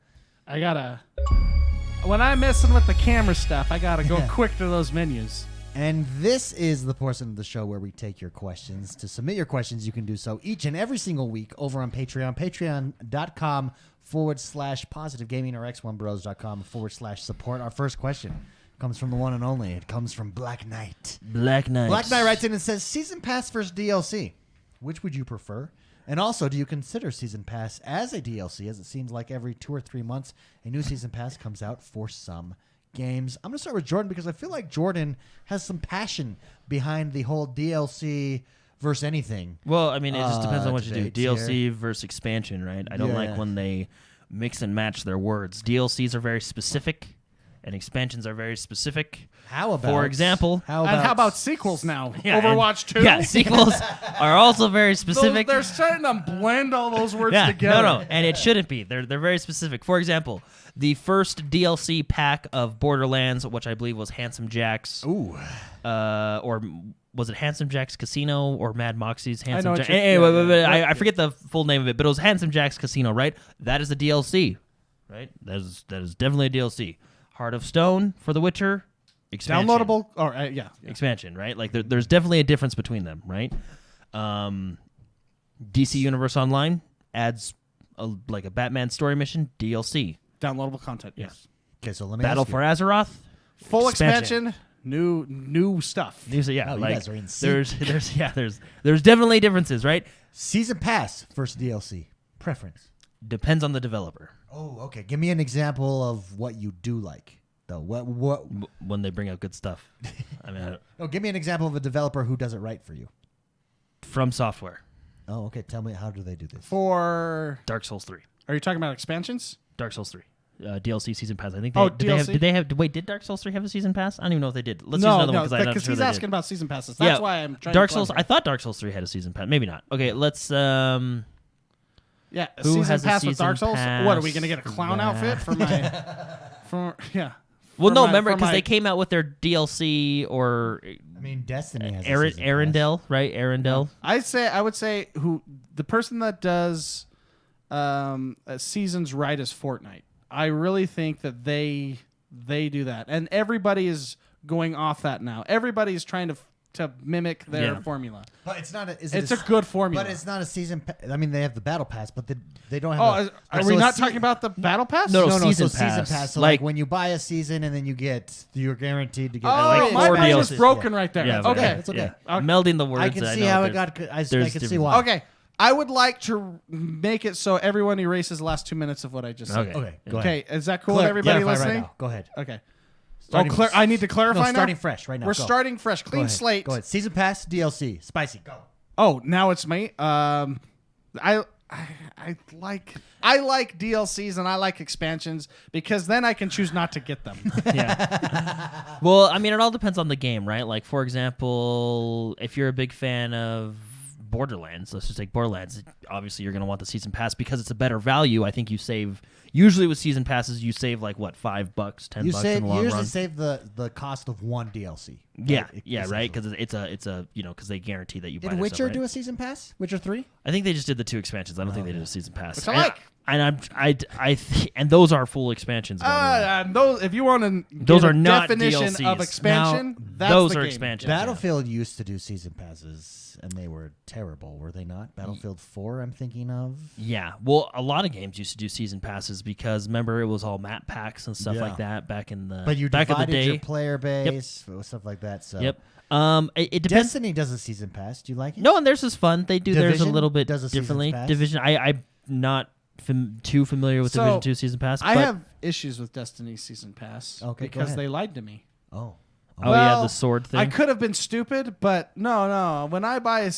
Speaker 3: When I'm messing with the camera stuff, I gotta go quick to those menus.
Speaker 1: And this is the portion of the show where we take your questions. To submit your questions, you can do so each and every single week over on Patreon, patreon.com/positive gaming or XoneBros.com/support. Our first question comes from the one and only. It comes from Black Knight.
Speaker 2: Black Knight.
Speaker 1: Black Knight writes in and says, Season Pass versus DLC. Which would you prefer? And also, do you consider Season Pass as a DLC, as it seems like every 2 or 3 months a new Season Pass comes out for some games? I'm going to start with Jordan because I feel like Jordan has some passion behind the whole DLC versus anything.
Speaker 2: Well, I mean, it just depends on what you do.
Speaker 1: debate
Speaker 2: DLC versus expansion, right? I don't like when they mix and match their words. DLCs are very specific, and expansions are very specific.
Speaker 1: How about,
Speaker 2: for example,
Speaker 3: How about sequels now?
Speaker 2: Yeah,
Speaker 3: Overwatch 2?
Speaker 2: Yeah, sequels are also very specific.
Speaker 3: They're starting to blend all those words
Speaker 2: Yeah,
Speaker 3: together.
Speaker 2: no, and it shouldn't be. They're very specific. For example, the first DLC pack of Borderlands, which I believe was Handsome Jack's, or was it Handsome Jack's Casino or Mad Moxie's Handsome Jack? Anyway, I forget the full name of it, but it was Handsome Jack's Casino, right? That is a DLC, right? That is definitely a DLC. Heart of Stone for The Witcher, expansion.
Speaker 3: Downloadable? Or
Speaker 2: Expansion, right? Like there's definitely a difference between them, right? DC Universe Online adds a Batman story mission DLC.
Speaker 3: Downloadable content. Yes.
Speaker 1: Okay, so let me
Speaker 2: Battle
Speaker 1: ask
Speaker 2: for Azeroth,
Speaker 3: Full expansion. New stuff.
Speaker 2: Yeah,
Speaker 1: Oh, you
Speaker 2: like
Speaker 1: guys are in sync.
Speaker 2: there's definitely differences, right?
Speaker 1: Season Pass versus DLC. Preference.
Speaker 2: Depends on the developer.
Speaker 1: Oh, okay. Give me an example of what you do like, though. What?
Speaker 2: When they bring out good stuff. I mean,
Speaker 1: Oh, give me an example of a developer who does it right for you.
Speaker 2: From Software,
Speaker 1: Oh, okay. Tell me, how do they do this?
Speaker 3: For
Speaker 2: Dark Souls 3,
Speaker 3: are you talking about expansions?
Speaker 2: DLC season pass. I think. Did Dark Souls 3 have a season pass? I don't even know if they did. Let's use another one because I'm not sure
Speaker 3: he's
Speaker 2: they
Speaker 3: asking
Speaker 2: did.
Speaker 3: about season passes. That's why I'm trying.
Speaker 2: Dark
Speaker 3: to
Speaker 2: Souls. I thought Dark Souls 3 had a season pass. Maybe not. Okay, let's.
Speaker 3: Yeah,
Speaker 2: Who
Speaker 3: season
Speaker 2: has a
Speaker 3: pass with Dark
Speaker 2: season
Speaker 3: Souls.
Speaker 2: pass
Speaker 3: What are we gonna get a clown
Speaker 2: that-
Speaker 3: outfit for my?
Speaker 2: Well,
Speaker 3: For
Speaker 2: no,
Speaker 3: my-
Speaker 2: remember
Speaker 3: for
Speaker 2: because
Speaker 3: my-
Speaker 2: they came out with their DLC or
Speaker 1: I mean, Destiny has a season pass.
Speaker 2: Arendelle, right? Arendelle.
Speaker 3: I would say who the person that does seasons right is Fortnite. I really think that they do that, and everybody is going off that now. Everybody is trying to mimic their formula.
Speaker 1: But it's not.
Speaker 3: It's a good formula.
Speaker 1: But it's not a season. I mean, they have the battle pass, but they don't have.
Speaker 3: Are we not talking about the battle pass?
Speaker 2: No,
Speaker 1: No,
Speaker 2: season
Speaker 1: so
Speaker 2: pass.
Speaker 1: season pass. So
Speaker 2: Like-
Speaker 1: when you buy a season and then you're guaranteed to get.
Speaker 3: Oh,
Speaker 2: like
Speaker 3: my
Speaker 2: 4
Speaker 3: brain was
Speaker 2: DLCs.
Speaker 3: broken right there.
Speaker 2: Yeah,
Speaker 3: okay.
Speaker 1: It's okay.
Speaker 2: Yeah. Melding the words.
Speaker 1: I can see
Speaker 2: know
Speaker 1: how it
Speaker 2: there's-
Speaker 1: got. I
Speaker 2: there's
Speaker 1: can see
Speaker 2: different-
Speaker 1: why.
Speaker 3: Okay. I would like to make it so everyone erases the last 2 minutes of what I just said.
Speaker 2: Okay.
Speaker 1: Okay. Go ahead.
Speaker 3: Okay, is that cool with everybody
Speaker 1: Clarify
Speaker 3: listening?
Speaker 1: Right now. Go ahead.
Speaker 3: Okay.
Speaker 1: Starting-
Speaker 3: I need to clarify
Speaker 1: No,
Speaker 3: now?
Speaker 1: starting fresh right now.
Speaker 3: We're
Speaker 1: Go.
Speaker 3: starting fresh.
Speaker 1: Go
Speaker 3: Clean
Speaker 1: ahead.
Speaker 3: slate.
Speaker 1: Go ahead. Season pass, DLC, spicy. Go.
Speaker 3: Oh, now it's me. I like DLCs and I like expansions because then I can choose not to get them.
Speaker 2: Yeah. Well, I mean, it all depends on the game, right? Like, for example, if you're a big fan of Borderlands, let's just take Borderlands. Obviously, you're going to want the season pass because it's a better value. I think you save. Usually with season passes, you save like what, $5, $10 in the long run.
Speaker 1: Save the cost of one DLC.
Speaker 2: Yeah,
Speaker 1: Right?
Speaker 2: right. Because it's a because they guarantee that you buy.
Speaker 1: Did
Speaker 2: this
Speaker 1: Witcher
Speaker 2: stuff, right?
Speaker 1: do a season pass? Witcher 3?
Speaker 2: I think they just did the 2 expansions. I don't think they did a season pass.
Speaker 3: Which I like.
Speaker 2: And those are full expansions. by the way.
Speaker 3: And those, if you want to
Speaker 2: Those are not
Speaker 3: definition
Speaker 2: DLCs.
Speaker 3: of expansion,
Speaker 1: Now,
Speaker 3: that's
Speaker 2: those
Speaker 3: the
Speaker 2: are
Speaker 3: game.
Speaker 2: expansions.
Speaker 1: Battlefield used to do season passes, and they were terrible, were they not? Battlefield 4, I'm thinking of.
Speaker 2: Yeah, well, a lot of games used to do season passes because remember it was all map packs and stuff like that back in the
Speaker 1: But you
Speaker 2: back in the
Speaker 1: divided
Speaker 2: day.
Speaker 1: your player base, stuff like that. So.
Speaker 2: Yep. It depends.
Speaker 1: Destiny does a season pass. Do you like it?
Speaker 2: No, and theirs is fun. They do theirs a
Speaker 1: Division
Speaker 2: little bit
Speaker 1: does a seasons
Speaker 2: differently.
Speaker 1: pass?
Speaker 2: Division, I'm not too familiar with
Speaker 3: So,
Speaker 2: Division 2 season pass.
Speaker 3: I
Speaker 2: but,
Speaker 3: have issues with Destiny's season pass
Speaker 1: Okay, go
Speaker 3: because
Speaker 1: ahead.
Speaker 3: they lied to me.
Speaker 1: Oh.
Speaker 2: Oh yeah,
Speaker 3: Well,
Speaker 2: the sword thing.
Speaker 3: I could have been stupid, but no. When I buy,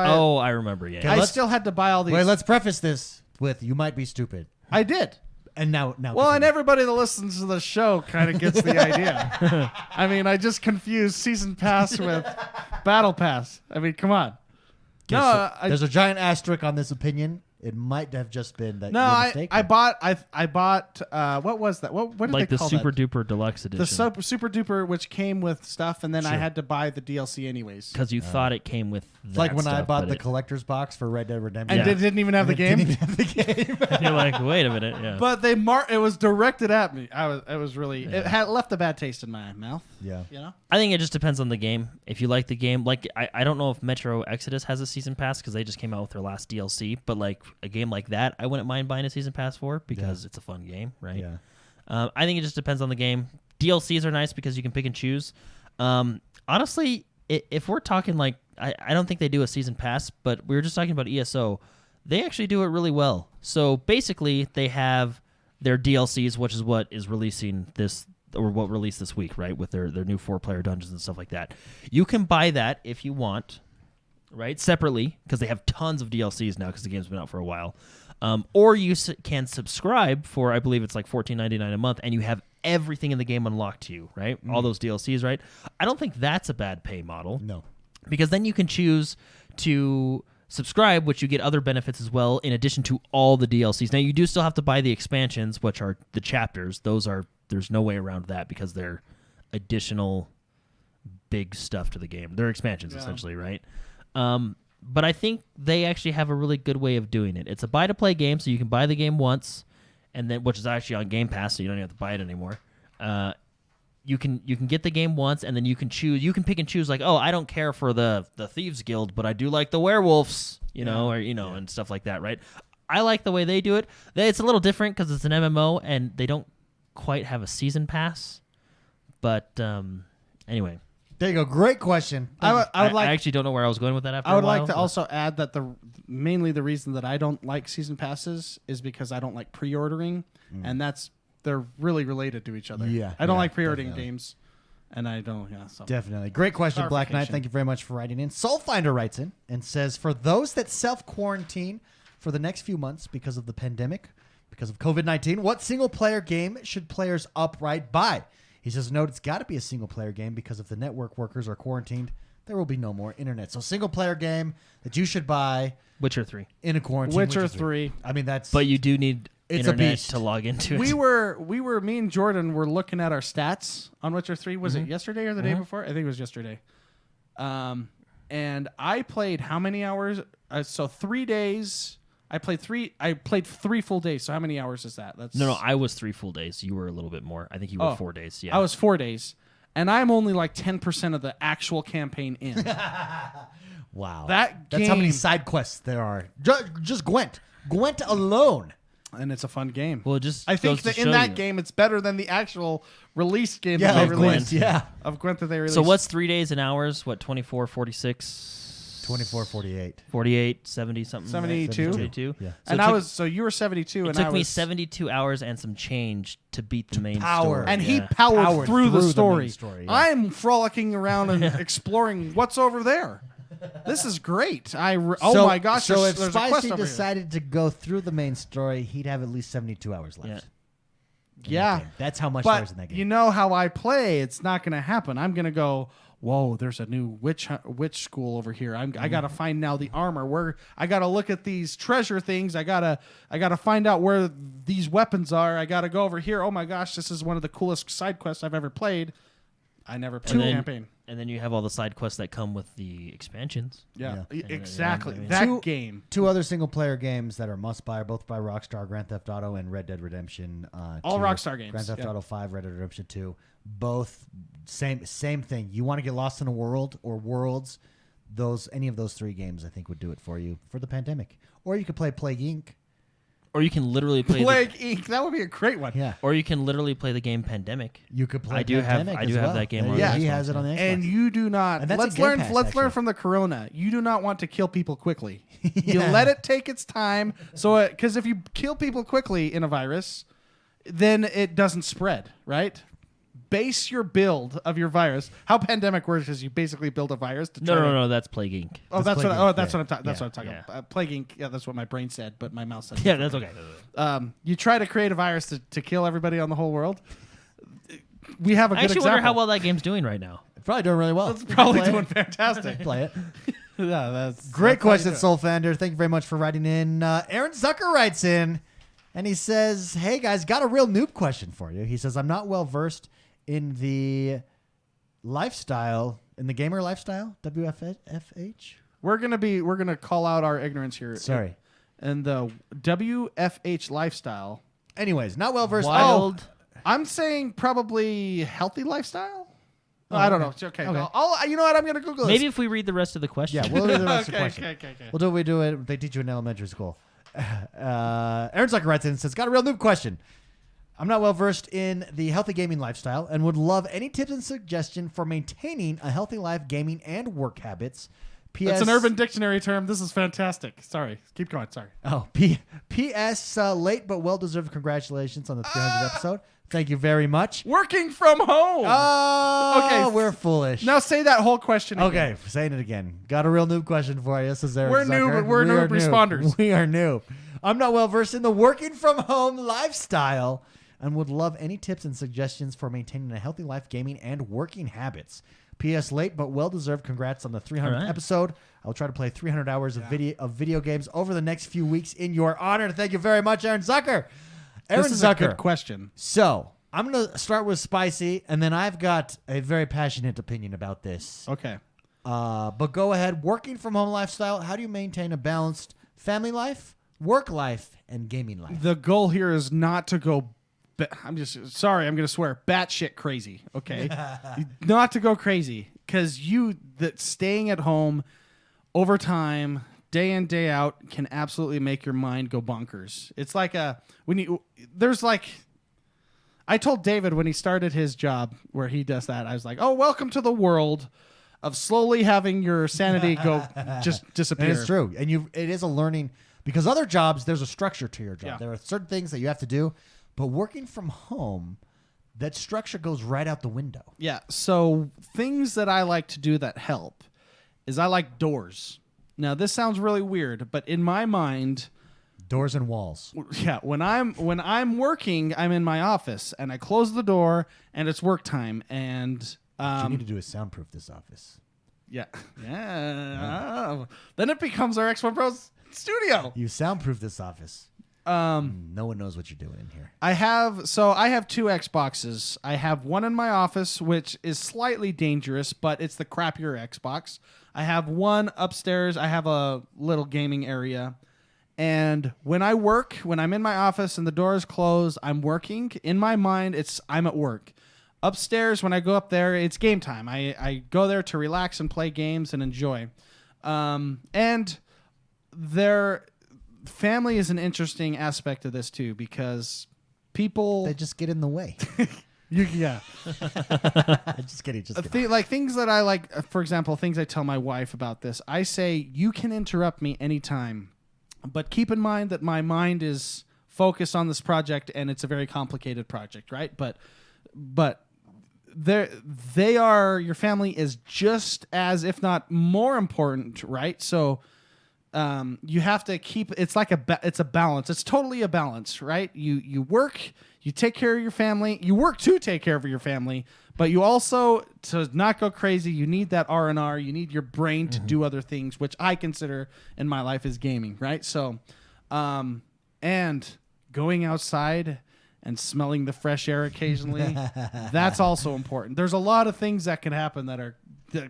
Speaker 2: Oh, I remember. Yeah.
Speaker 3: I
Speaker 1: let's-
Speaker 3: still had to buy all these.
Speaker 1: Wait, let's preface this with you might be stupid.
Speaker 3: I did.
Speaker 1: And now.
Speaker 3: Well, and
Speaker 1: continue.
Speaker 3: everybody that listens to the show kind of gets the idea. I mean, I just confused season pass with battle pass. I mean, come on.
Speaker 1: Okay,
Speaker 3: No,
Speaker 1: so there's a giant asterisk on this opinion. It might have just been that.
Speaker 3: No,
Speaker 1: you're
Speaker 3: I
Speaker 1: mistaken.
Speaker 3: bought what was that? What did
Speaker 2: like
Speaker 3: they
Speaker 2: the
Speaker 3: call
Speaker 2: super
Speaker 3: that?
Speaker 2: duper deluxe edition.
Speaker 3: The super duper, which came with stuff, and then I
Speaker 1: Sure.
Speaker 3: had to buy the DLC anyways.
Speaker 2: because you thought it came with.
Speaker 1: It's like when I
Speaker 2: stuff,
Speaker 1: bought
Speaker 2: but
Speaker 1: the
Speaker 2: it-
Speaker 1: collector's box for Red Dead Redemption.
Speaker 3: And
Speaker 2: Yeah.
Speaker 3: it didn't even have the
Speaker 1: It
Speaker 3: game.
Speaker 1: didn't even have the game.
Speaker 2: You're like, wait a minute. Yeah.
Speaker 3: But it was directed at me. It was really it had left a bad taste in my mouth.
Speaker 1: Yeah.
Speaker 3: You know.
Speaker 2: I think it just depends on the game. If you like the game, like I don't know if Metro Exodus has a season pass because they just came out with their last DLC. But like a game like that, I wouldn't mind buying a season pass for because it's a fun game, right?
Speaker 1: Yeah.
Speaker 2: I think it just depends on the game. DLCs are nice because you can pick and choose. Honestly, if we're talking like I don't think they do a season pass, but we were just talking about ESO. They actually do it really well. So basically, they have their DLCs, which is what is releasing this or what released this week, right? With their new 4-player dungeons and stuff like that. You can buy that if you want, right? Separately, because they have tons of DLCs now because the game's been out for a while. Or you can subscribe for, I believe it's like $14.99 a month, and you have everything in the game unlocked to you, right? All those DLCs, right? I don't think that's a bad pay model.
Speaker 1: No.
Speaker 2: Because then you can choose to subscribe, which you get other benefits as well, in addition to all the DLCs. Now, you do still have to buy the expansions, which are the chapters. There's no way around that because they're additional big stuff to the game. They're expansions, essentially, right? But I think they actually have a really good way of doing it. It's a buy-to-play game, so you can buy the game once, and then which is actually on Game Pass, so you don't even have to buy it anymore. You can get the game once, and then you can choose. You can pick and choose, like, oh, I don't care for the Thieves Guild, but I do like the werewolves, and stuff like that, right? I like the way they do it. It's a little different because it's an MMO, and they don't quite have a season pass. But anyway.
Speaker 1: There you go. Great question.
Speaker 3: I
Speaker 2: actually don't know where I was going with that after
Speaker 3: I would
Speaker 2: a while,
Speaker 3: like to
Speaker 2: but-
Speaker 3: also add that mainly the reason that I don't like season passes is because I don't like pre-ordering, and they're really related to each other.
Speaker 1: Yeah,
Speaker 3: I don't
Speaker 1: yeah,
Speaker 3: like pre-ordering
Speaker 1: definitely.
Speaker 3: games, and I don't. Yeah, so.
Speaker 1: Definitely. Great question, Black Knight.
Speaker 3: Clarification.
Speaker 1: Thank you very much for writing in. Soulfinder writes in and says, for those that self-quarantine for the next few months because of the pandemic, because of COVID-19, what single-player game should players upright buy? He says, note, it's got to be a single-player game because if the network workers are quarantined, there will be no more internet. So single-player game that you should buy
Speaker 2: Witcher 3.
Speaker 1: in a quarantine.
Speaker 3: Witcher 3.
Speaker 1: I mean, that's...
Speaker 2: But you do need
Speaker 1: It's a
Speaker 2: internet
Speaker 1: beast.
Speaker 2: to log into it.
Speaker 3: We were me and Jordan were looking at our stats on Witcher 3. Was it yesterday or the day before? I think it was yesterday. And I played how many hours? So 3 days. I played 3 full days. So how many hours is that? That's
Speaker 2: No, I was 3 full days. You were a little bit more. I think you were 4 days. Yeah,
Speaker 3: I was 4 days, and I'm only like 10% of the actual campaign in.
Speaker 1: Wow.
Speaker 3: That
Speaker 1: That's how many
Speaker 3: game-
Speaker 1: side quests there are. Just Gwent. Gwent alone.
Speaker 3: And it's a fun game.
Speaker 2: Well, it just
Speaker 3: I think
Speaker 2: goes to
Speaker 3: that in
Speaker 2: show
Speaker 3: that
Speaker 2: you.
Speaker 3: game, it's better than the actual released game
Speaker 1: Yeah,
Speaker 3: that
Speaker 1: of
Speaker 3: they
Speaker 1: Gwent.
Speaker 3: released.
Speaker 1: Yeah.
Speaker 3: Of Gwent that they released.
Speaker 2: So what's 3 days in hours? What 24, 46,
Speaker 1: 24, 48.
Speaker 2: 48, 70 something.
Speaker 3: 72?
Speaker 2: 72.
Speaker 1: Yeah.
Speaker 2: So
Speaker 3: you were 72,
Speaker 2: It
Speaker 3: and
Speaker 2: took
Speaker 3: I
Speaker 2: me
Speaker 3: was
Speaker 2: 72 hours and some change to beat the main
Speaker 1: power.
Speaker 2: story.
Speaker 3: And he
Speaker 2: yeah.
Speaker 3: powered through the
Speaker 1: main
Speaker 3: story.
Speaker 1: story, yeah.
Speaker 3: I'm frolicking around and exploring what's over there. This is great. Oh my gosh!
Speaker 1: So if
Speaker 3: there's a quest
Speaker 1: Spicy
Speaker 3: over here.
Speaker 1: decided to go through the main story, he'd have at least 72 hours left.
Speaker 2: Yeah.
Speaker 1: in that
Speaker 3: Yeah.
Speaker 1: game. That's how much there is in that
Speaker 3: But
Speaker 1: game.
Speaker 3: you know how I play. It's not going to happen. I'm going to go, whoa, there's a new witch school over here. I got to find now the armor. Where I got to look at these treasure things. I got to find out where these weapons are. I got to go over here. Oh my gosh, this is one of the coolest side quests I've ever played. I never played the campaign.
Speaker 2: And then you have all the side quests that come with the expansions.
Speaker 3: Yeah,
Speaker 1: Yeah.
Speaker 3: exactly.
Speaker 2: Yeah, I mean-
Speaker 3: That game.
Speaker 1: Two other single-player games that are must-buy, both by Rockstar: Grand Theft Auto and Red Dead Redemption.
Speaker 3: All
Speaker 1: 2.
Speaker 3: Rockstar games,
Speaker 1: Grand Theft
Speaker 3: yeah.
Speaker 1: Auto 5, Red Dead Redemption 2. Both same thing. You want to get lost in a world or worlds? Any of those 3 games, I think, would do it for you for the pandemic. Or you could play Plague Inc.
Speaker 2: Or you can literally play
Speaker 3: Plague Inc. That would be a great one.
Speaker 1: Yeah,
Speaker 2: or you can literally play the game Pandemic.
Speaker 1: you could play.
Speaker 2: I do have-
Speaker 1: Pandemic
Speaker 2: I
Speaker 1: as
Speaker 2: do have
Speaker 1: well.
Speaker 2: that game on
Speaker 1: Yeah,
Speaker 2: the
Speaker 1: he
Speaker 2: Xbox,
Speaker 1: has it on the Xbox.
Speaker 3: And you do not.
Speaker 1: And that's
Speaker 3: Let's
Speaker 1: a Game
Speaker 3: learn.
Speaker 1: Pass,
Speaker 3: Let's learn
Speaker 1: actually.
Speaker 3: from the Corona. You do not want to kill people quickly. You
Speaker 1: Yeah.
Speaker 3: let it take its time. So, because if you kill people quickly in a virus, then it doesn't spread. Right. Base your build of your virus. How Pandemic works is you basically build a virus to try to.
Speaker 2: No, that's Plague Inc.
Speaker 3: Oh, that's
Speaker 1: Plague
Speaker 3: what.
Speaker 1: Inc.
Speaker 3: Oh, that's
Speaker 1: Yeah.
Speaker 3: what I'm talking. That's
Speaker 1: Yeah.
Speaker 3: what I'm talking
Speaker 2: Yeah.
Speaker 3: about. Plague Inc. Yeah, that's what my brain said, but my mouth said.
Speaker 2: Yeah, that's okay.
Speaker 3: You try to create a virus to kill everybody on the whole world. We have a
Speaker 2: I
Speaker 3: good
Speaker 2: actually
Speaker 3: example.
Speaker 2: wonder how well that game's doing right now.
Speaker 1: Probably doing really well.
Speaker 3: It's probably
Speaker 1: Play it.
Speaker 3: doing fantastic.
Speaker 1: Play it.
Speaker 3: Yeah, that's
Speaker 1: Great
Speaker 3: that's how you
Speaker 1: question,
Speaker 3: do it.
Speaker 1: Soulfander. Thank you very much for writing in. Aaron Zucker writes in, and he says, "Hey guys, got a real noob question for you." He says, "I'm not well versed in the lifestyle, in the gamer lifestyle, WFH."
Speaker 3: We're gonna call out our ignorance here.
Speaker 1: Sorry.
Speaker 3: And the WFH lifestyle.
Speaker 1: Anyways, not well versed.
Speaker 2: Wild.
Speaker 3: I'm saying probably healthy lifestyle. I don't know. It's okay.
Speaker 1: Okay.
Speaker 3: You know what? I'm gonna Google this.
Speaker 2: Maybe if we read the rest of the question.
Speaker 1: Yeah, we'll do the rest of the
Speaker 3: Okay,
Speaker 1: question.
Speaker 3: okay.
Speaker 1: We'll do what we do it. They teach you in elementary school. Aaron Zucker writes in and says, "Got a real noob question. I'm not well versed in the healthy gaming lifestyle and would love any tips and suggestion for maintaining a healthy life, gaming and work habits. P.S.
Speaker 3: It's an Urban Dictionary term. This is fantastic. Sorry. Keep going. Sorry.
Speaker 1: Oh, P.S. Late but well deserved congratulations on the 300th episode. Thank you very much.
Speaker 3: Working from home.
Speaker 1: Oh,
Speaker 3: Okay,
Speaker 1: we're foolish.
Speaker 3: Now say that whole question again.
Speaker 1: Okay, saying it again. Got a real noob question for you. This is Aaron
Speaker 3: We're
Speaker 1: Zucker.
Speaker 3: new, but we're
Speaker 1: We
Speaker 3: noob
Speaker 1: are
Speaker 3: responders.
Speaker 1: We are new. I'm not well versed in the working from home lifestyle and would love any tips and suggestions for maintaining a healthy life, gaming, and working habits. P.S. Late but well deserved congrats on the 300th
Speaker 2: All right.
Speaker 1: episode. I'll try to play 300 hours of video games over the next few weeks in your honor. Thank you very much, Aaron Zucker. Aaron
Speaker 3: This is
Speaker 1: Zucker.
Speaker 3: a good question.
Speaker 1: So I'm going to start with Spicy, and then I've got a very passionate opinion about this.
Speaker 3: Okay.
Speaker 1: But go ahead. Working from home lifestyle. How do you maintain a balanced family life, work life, and gaming life?
Speaker 3: The goal here is not to go. I'm just sorry. I'm going to swear. Batshit crazy. Okay. Not to go crazy because that staying at home over time, day in day out, can absolutely make your mind go bonkers. It's like I told David when he started his job where he does that. I was like, "Oh, welcome to the world of slowly having your sanity go just disappear."
Speaker 1: And it's true. And it is a learning because other jobs, there's a structure to your job.
Speaker 3: Yeah.
Speaker 1: There are certain things that you have to do. But working from home, that structure goes right out the window.
Speaker 3: Yeah. So things that I like to do that help is I like doors. Now this sounds really weird, but in my mind,
Speaker 1: Doors and walls.
Speaker 3: yeah, when I'm working, I'm in my office and I close the door and it's work time and
Speaker 1: What you need to do is soundproof this office.
Speaker 3: yeah. Then it becomes our XoneBros studio.
Speaker 1: You soundproof this office. No one knows what you're doing in here.
Speaker 3: I have two Xboxes. I have one in my office, which is slightly dangerous, but it's the crappier Xbox. I have one upstairs. I have a little gaming area, And when I work, when I'm in my office and the door is closed, I'm working. In my mind, I'm at work. Upstairs, when I go up there, it's game time. I go there to relax and play games and enjoy. And their family is an interesting aspect of this too, because people
Speaker 1: They just get in the way.
Speaker 3: yeah.
Speaker 1: Just kidding. Just kidding.
Speaker 3: Like things that I like, for example, things I tell my wife about this. I say, you can interrupt me anytime, but keep in mind that my mind is focused on this project and it's a very complicated project, right? But your family is just as, if not more important, right? So you have to keep, it's like it's a balance. It's totally a balance, right? You work, you take care of your family, you work to take care of your family, but you also, to not go crazy, you need that R&R, you need your brain to do other things, which I consider in my life is gaming, right? So, and going outside and smelling the fresh air occasionally, that's also important. There's a lot of things that can happen that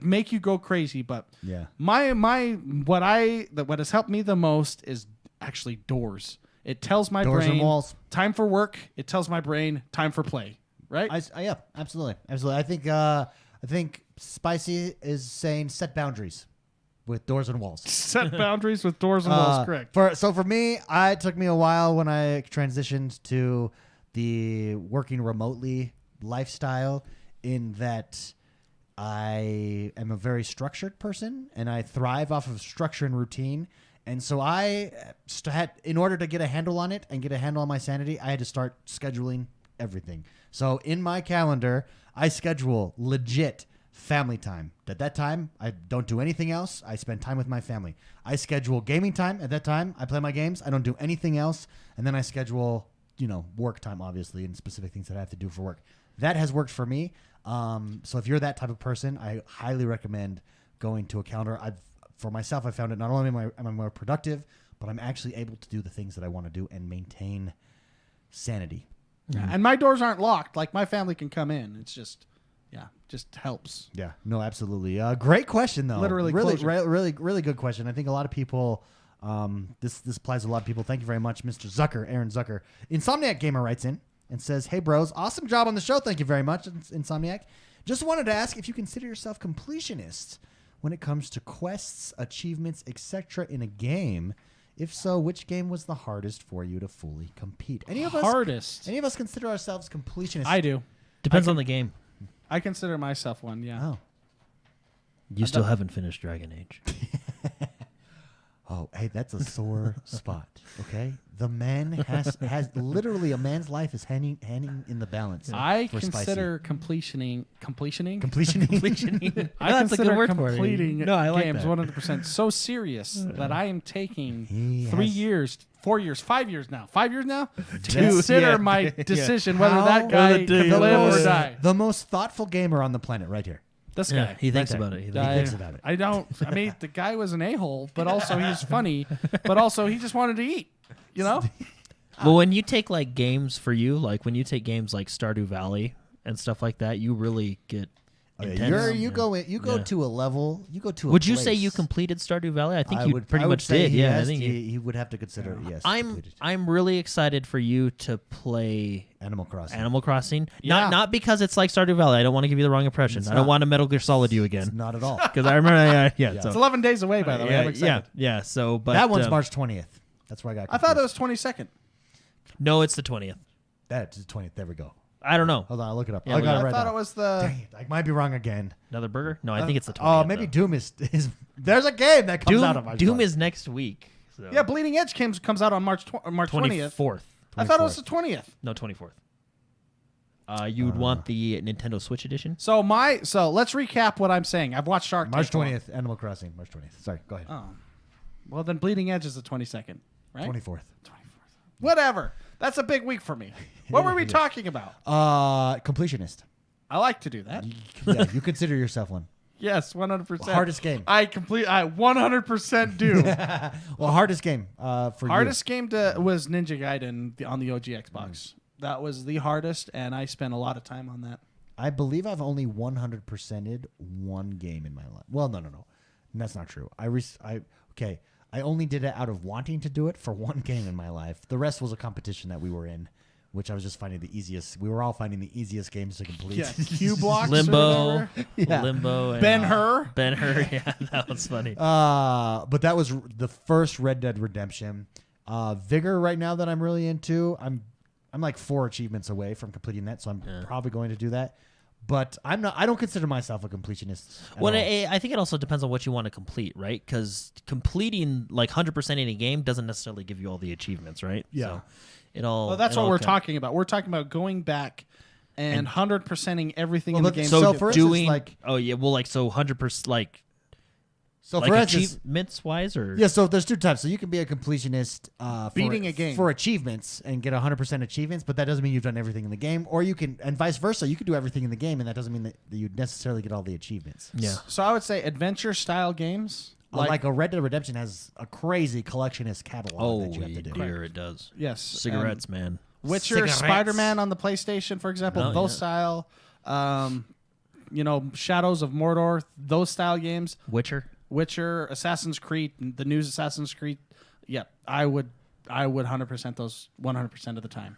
Speaker 3: make you go crazy, but
Speaker 1: Yeah.
Speaker 3: what has helped me the most is actually doors. It tells my
Speaker 1: Doors
Speaker 3: brain
Speaker 1: and walls.
Speaker 3: time for work. It tells my brain time for play. Right?
Speaker 1: Yeah, absolutely. I think Spicy is saying set boundaries with doors and walls.
Speaker 3: Set boundaries with doors and walls. Correct.
Speaker 1: For me, it took me a while when I transitioned to the working remotely lifestyle, in that I am a very structured person and I thrive off of structure and routine. And so in order to get a handle on it and get a handle on my sanity, I had to start scheduling everything. So in my calendar, I schedule legit family time. At that time, I don't do anything else. I spend time with my family. I schedule gaming time. At that time, I play my games. I don't do anything else. And then I schedule, work time, obviously, and specific things that I have to do for work. That has worked for me. So if you're that type of person, I highly recommend going to a calendar. For myself, I found it not only am I more productive, but I'm actually able to do the things that I want to do and maintain sanity.
Speaker 3: Yeah. And my doors aren't locked. Like, my family can come in. It's just helps.
Speaker 1: Yeah, no, absolutely. Great question, though.
Speaker 3: Literally,
Speaker 1: really good question. I think a lot of people, this applies to a lot of people. Thank you very much, Mr. Zucker, Aaron Zucker. Insomniac Gamer writes in and says, "Hey, bros, awesome job on the show. Thank you very much, Insomniac. Just wanted to ask if you consider yourself completionists when it comes to quests, achievements, etc. in a game. If so, which game was the hardest for you to fully compete?" Any of us consider ourselves completionists?
Speaker 3: I do.
Speaker 2: Depends on the game.
Speaker 3: I consider myself one, yeah.
Speaker 1: Oh.
Speaker 2: You still haven't finished Dragon Age.
Speaker 1: Oh, hey, that's a sore spot. Okay, the man has literally a man's life is hanging in the balance.
Speaker 3: I
Speaker 1: for
Speaker 3: consider
Speaker 1: completioning.
Speaker 3: completioning. I
Speaker 2: That's a good
Speaker 3: consider
Speaker 2: word for it.
Speaker 3: completing
Speaker 2: No, I like
Speaker 3: games
Speaker 2: that.
Speaker 3: 100% so serious that I am taking
Speaker 1: He
Speaker 3: 3
Speaker 1: has-
Speaker 3: years, 4 years, 5 years now. 5 years now to
Speaker 1: That's-
Speaker 3: consider
Speaker 2: yeah.
Speaker 3: my decision whether
Speaker 1: How
Speaker 3: that guy
Speaker 2: the
Speaker 3: can
Speaker 2: deal
Speaker 3: live or
Speaker 2: is-
Speaker 3: die.
Speaker 1: The most thoughtful gamer on the planet, right here.
Speaker 3: This
Speaker 2: Yeah,
Speaker 3: guy.
Speaker 2: he thinks
Speaker 1: Right there.
Speaker 2: about it. He
Speaker 1: thinks about it.
Speaker 3: I don't. I mean, the guy was an a-hole, but also he's funny. But also he just wanted to eat. You know.
Speaker 2: Well, when you take like games for you, like when you take games like Stardew Valley and stuff like that, you really get intense.
Speaker 1: You go
Speaker 2: Yeah.
Speaker 1: to a level. You go to.
Speaker 2: Would
Speaker 1: a
Speaker 2: you say
Speaker 1: place.
Speaker 2: you completed Stardew Valley? I think
Speaker 1: I
Speaker 2: you
Speaker 1: would
Speaker 2: pretty
Speaker 1: I would
Speaker 2: much
Speaker 1: say
Speaker 2: did.
Speaker 1: he
Speaker 2: Yeah, I
Speaker 1: has-
Speaker 2: think
Speaker 1: he would have to consider. Yes, completed.
Speaker 2: I'm really excited for you to play
Speaker 1: Animal Crossing.
Speaker 2: Animal Crossing.
Speaker 3: Yeah.
Speaker 2: Not because it's like Stardew Valley. I don't want to give you the wrong impression.
Speaker 1: It's
Speaker 2: I don't
Speaker 1: not.
Speaker 2: want to Metal Gear Solid you
Speaker 1: It's
Speaker 2: again.
Speaker 1: not at all.
Speaker 2: Because I remember,
Speaker 3: It's 11 days away, by the way. I'm excited.
Speaker 2: yeah. So, but
Speaker 1: That one's March 20th. That's where I got.
Speaker 3: I thought it
Speaker 1: confused.
Speaker 3: was 22nd.
Speaker 2: No, it's the 20th.
Speaker 1: That's the 20th. There we go.
Speaker 2: I don't know.
Speaker 1: Hold on, I'll look it up.
Speaker 2: Yeah,
Speaker 1: I
Speaker 2: look
Speaker 1: got
Speaker 2: it
Speaker 1: it
Speaker 3: I
Speaker 1: right
Speaker 3: thought
Speaker 1: now.
Speaker 3: it was the.
Speaker 1: Dang it, I might be wrong again.
Speaker 2: Another burger? No, I think it's the 20th.
Speaker 1: Oh, maybe
Speaker 2: though.
Speaker 1: Doom is. There's a game that comes out on March
Speaker 2: Doom
Speaker 1: 20th.
Speaker 2: is next week. So.
Speaker 3: Yeah, Bleeding Edge comes out on March 20th.
Speaker 2: 24th.
Speaker 3: I thought it was the 20th.
Speaker 2: No, 24th. You would want the Nintendo Switch edition?
Speaker 3: So let's recap what I'm saying. I've watched Shark
Speaker 1: March
Speaker 3: Tank.
Speaker 1: 20th. Animal Crossing. March 20th. Sorry, go ahead.
Speaker 3: Oh. Well, then Bleeding Edge is the 22nd, right?
Speaker 1: 24th.
Speaker 3: Whatever. That's a big week for me. What were we talking about?
Speaker 1: Completionist.
Speaker 3: I like to do that.
Speaker 1: Yeah, you consider yourself one.
Speaker 3: Yes, 100%.
Speaker 1: Hardest game.
Speaker 3: I 100% do.
Speaker 1: Well, hardest game for you.
Speaker 3: Hardest game was Ninja Gaiden on the OG Xbox. That was the hardest, and I spent a lot of time on that.
Speaker 1: I believe I've only 100%ed one game in my life. Well, no. That's not true. I I only did it out of wanting to do it for one game in my life. The rest was a competition that we were in, which I was just finding the easiest. We were all finding the easiest games to complete.
Speaker 3: Yeah, Q blocks.
Speaker 2: Limbo,
Speaker 1: Yeah.
Speaker 2: Limbo, and,
Speaker 3: Ben-Hur.
Speaker 2: Ben-Hur. Yeah, that was funny.
Speaker 1: But that was the first Red Dead Redemption. Vigor right now that I'm really into. I'm like 4 achievements away from completing that, so I'm probably going to do that. But I'm not. I don't consider myself a completionist.
Speaker 2: Well, I think it also depends on what you want to complete, right? Because completing like 100% in a game doesn't necessarily give you all the achievements, right?
Speaker 1: Yeah.
Speaker 2: So it all.
Speaker 3: Well, that's
Speaker 2: it
Speaker 3: what
Speaker 2: all
Speaker 3: we're
Speaker 2: kind-
Speaker 3: talking about. We're talking about going back and 100%ing everything in
Speaker 1: Well,
Speaker 3: the game.
Speaker 1: so for us, it's
Speaker 2: doing
Speaker 1: like-
Speaker 2: oh yeah, well like so 100% like
Speaker 1: So
Speaker 2: like
Speaker 1: for us, it's-
Speaker 2: achievements wise or
Speaker 1: yeah. So there's 2 types. So you can be a completionist,
Speaker 3: Beating a game.
Speaker 1: for achievements and get 100% achievements, but that doesn't mean you've done everything in the game. Or you can, and vice versa, you can do everything in the game, and that doesn't mean that you necessarily get all the achievements.
Speaker 2: yeah.
Speaker 3: So I would say adventure style games.
Speaker 1: Like a Red Dead Redemption has a crazy collectionist catalog
Speaker 2: Oh
Speaker 1: that you have to do.
Speaker 2: dear, it does.
Speaker 3: Yes.
Speaker 2: Cigarettes, man.
Speaker 3: Witcher,
Speaker 1: Cigarettes.
Speaker 3: Spider-Man on the PlayStation, for example,
Speaker 2: Oh,
Speaker 3: those
Speaker 2: yeah.
Speaker 3: style, Shadows of Mordor, those style games. Witcher, Assassin's Creed, the new Assassin's Creed. Yeah, I would 100% those 100% of the time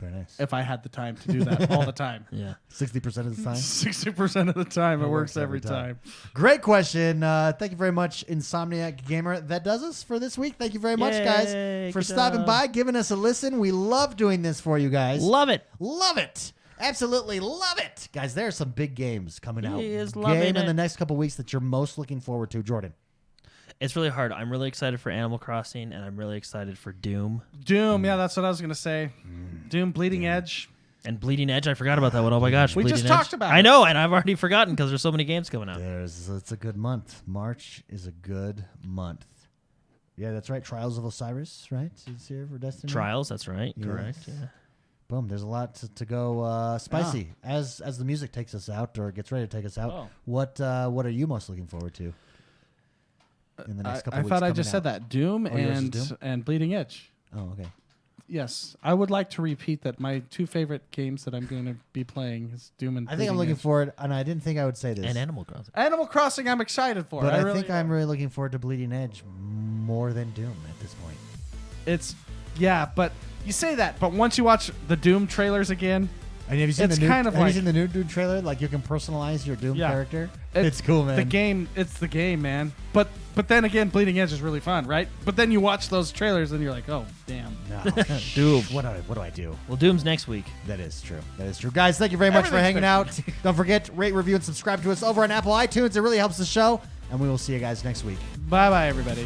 Speaker 1: Very nice.
Speaker 3: if I had the time to do that all the time.
Speaker 2: Yeah.
Speaker 1: 60% of the time.
Speaker 3: 60% of the time, it works every
Speaker 1: every
Speaker 3: time.
Speaker 1: Great question. Thank you very much, Insomniac Gamer. That does us for this week. Thank you very much, guys,
Speaker 2: Yay,
Speaker 1: for
Speaker 2: good
Speaker 1: stopping
Speaker 2: job.
Speaker 1: by, giving us a listen. We love doing this for you guys.
Speaker 2: Love it.
Speaker 1: Love it. Absolutely love it. Guys, there are some big games coming out.
Speaker 2: He is
Speaker 1: Game
Speaker 2: loving
Speaker 1: in the
Speaker 2: it.
Speaker 1: next couple weeks that you're most looking forward to, Jordan.
Speaker 2: It's really hard. I'm really excited for Animal Crossing and I'm really excited for Doom.
Speaker 3: Doom, yeah, that's what I was going to say. Doom, Bleeding Edge.
Speaker 2: And Bleeding Edge, I forgot about that one. Oh my gosh,
Speaker 3: We
Speaker 2: Bleeding
Speaker 3: just
Speaker 2: Edge.
Speaker 3: talked about
Speaker 2: I
Speaker 3: it.
Speaker 2: know, and I've already forgotten because there's so many games coming out.
Speaker 1: It's a good month. March is a good month. Yeah, that's right. Trials of Osiris, right? It's here for Destiny.
Speaker 2: Trials, that's right.
Speaker 1: Yes.
Speaker 2: Correct. Yeah.
Speaker 1: Boom. There's a lot to go spicy. As the music takes us out or gets ready to take us out.
Speaker 3: Oh.
Speaker 1: What are you most looking forward to in the next couple
Speaker 3: I
Speaker 1: weeks?
Speaker 3: thought I
Speaker 1: coming
Speaker 3: just
Speaker 1: out?
Speaker 3: said that. Doom
Speaker 1: Oh, yours is Doom?
Speaker 3: and Bleeding Edge.
Speaker 1: Oh, okay.
Speaker 3: Yes, I would like to repeat that my 2 favorite games that I'm going to be playing is Doom and
Speaker 1: I think I'm
Speaker 3: Bleeding
Speaker 1: looking
Speaker 3: Edge.
Speaker 1: forward, and I didn't think I would say this,
Speaker 2: And Animal Crossing.
Speaker 3: Animal Crossing, I'm excited for.
Speaker 1: but I
Speaker 3: really
Speaker 1: think I'm really looking forward to Bleeding Edge more than Doom at this point.
Speaker 3: It's but you say that, but once you watch the Doom trailers again,
Speaker 1: And have you seen
Speaker 3: It's
Speaker 1: the new?
Speaker 3: kind of
Speaker 1: have you
Speaker 3: like-
Speaker 1: seen the new Doom trailer? Like you can personalize your Doom
Speaker 3: Yeah.
Speaker 1: character. It's cool, man.
Speaker 3: the game, it's the game, man. But then again, Bleeding Edge is really fun, right? But then you watch those trailers and you're like, oh damn.
Speaker 1: No.
Speaker 2: Doom.
Speaker 1: What do I do?
Speaker 2: Well, Doom's next week.
Speaker 1: That is true. That is true. Guys, thank you very much for hanging out. Don't forget, rate, review, and subscribe to us over on Apple iTunes. It really helps the show. And we will see you guys next week.
Speaker 3: Bye bye, everybody.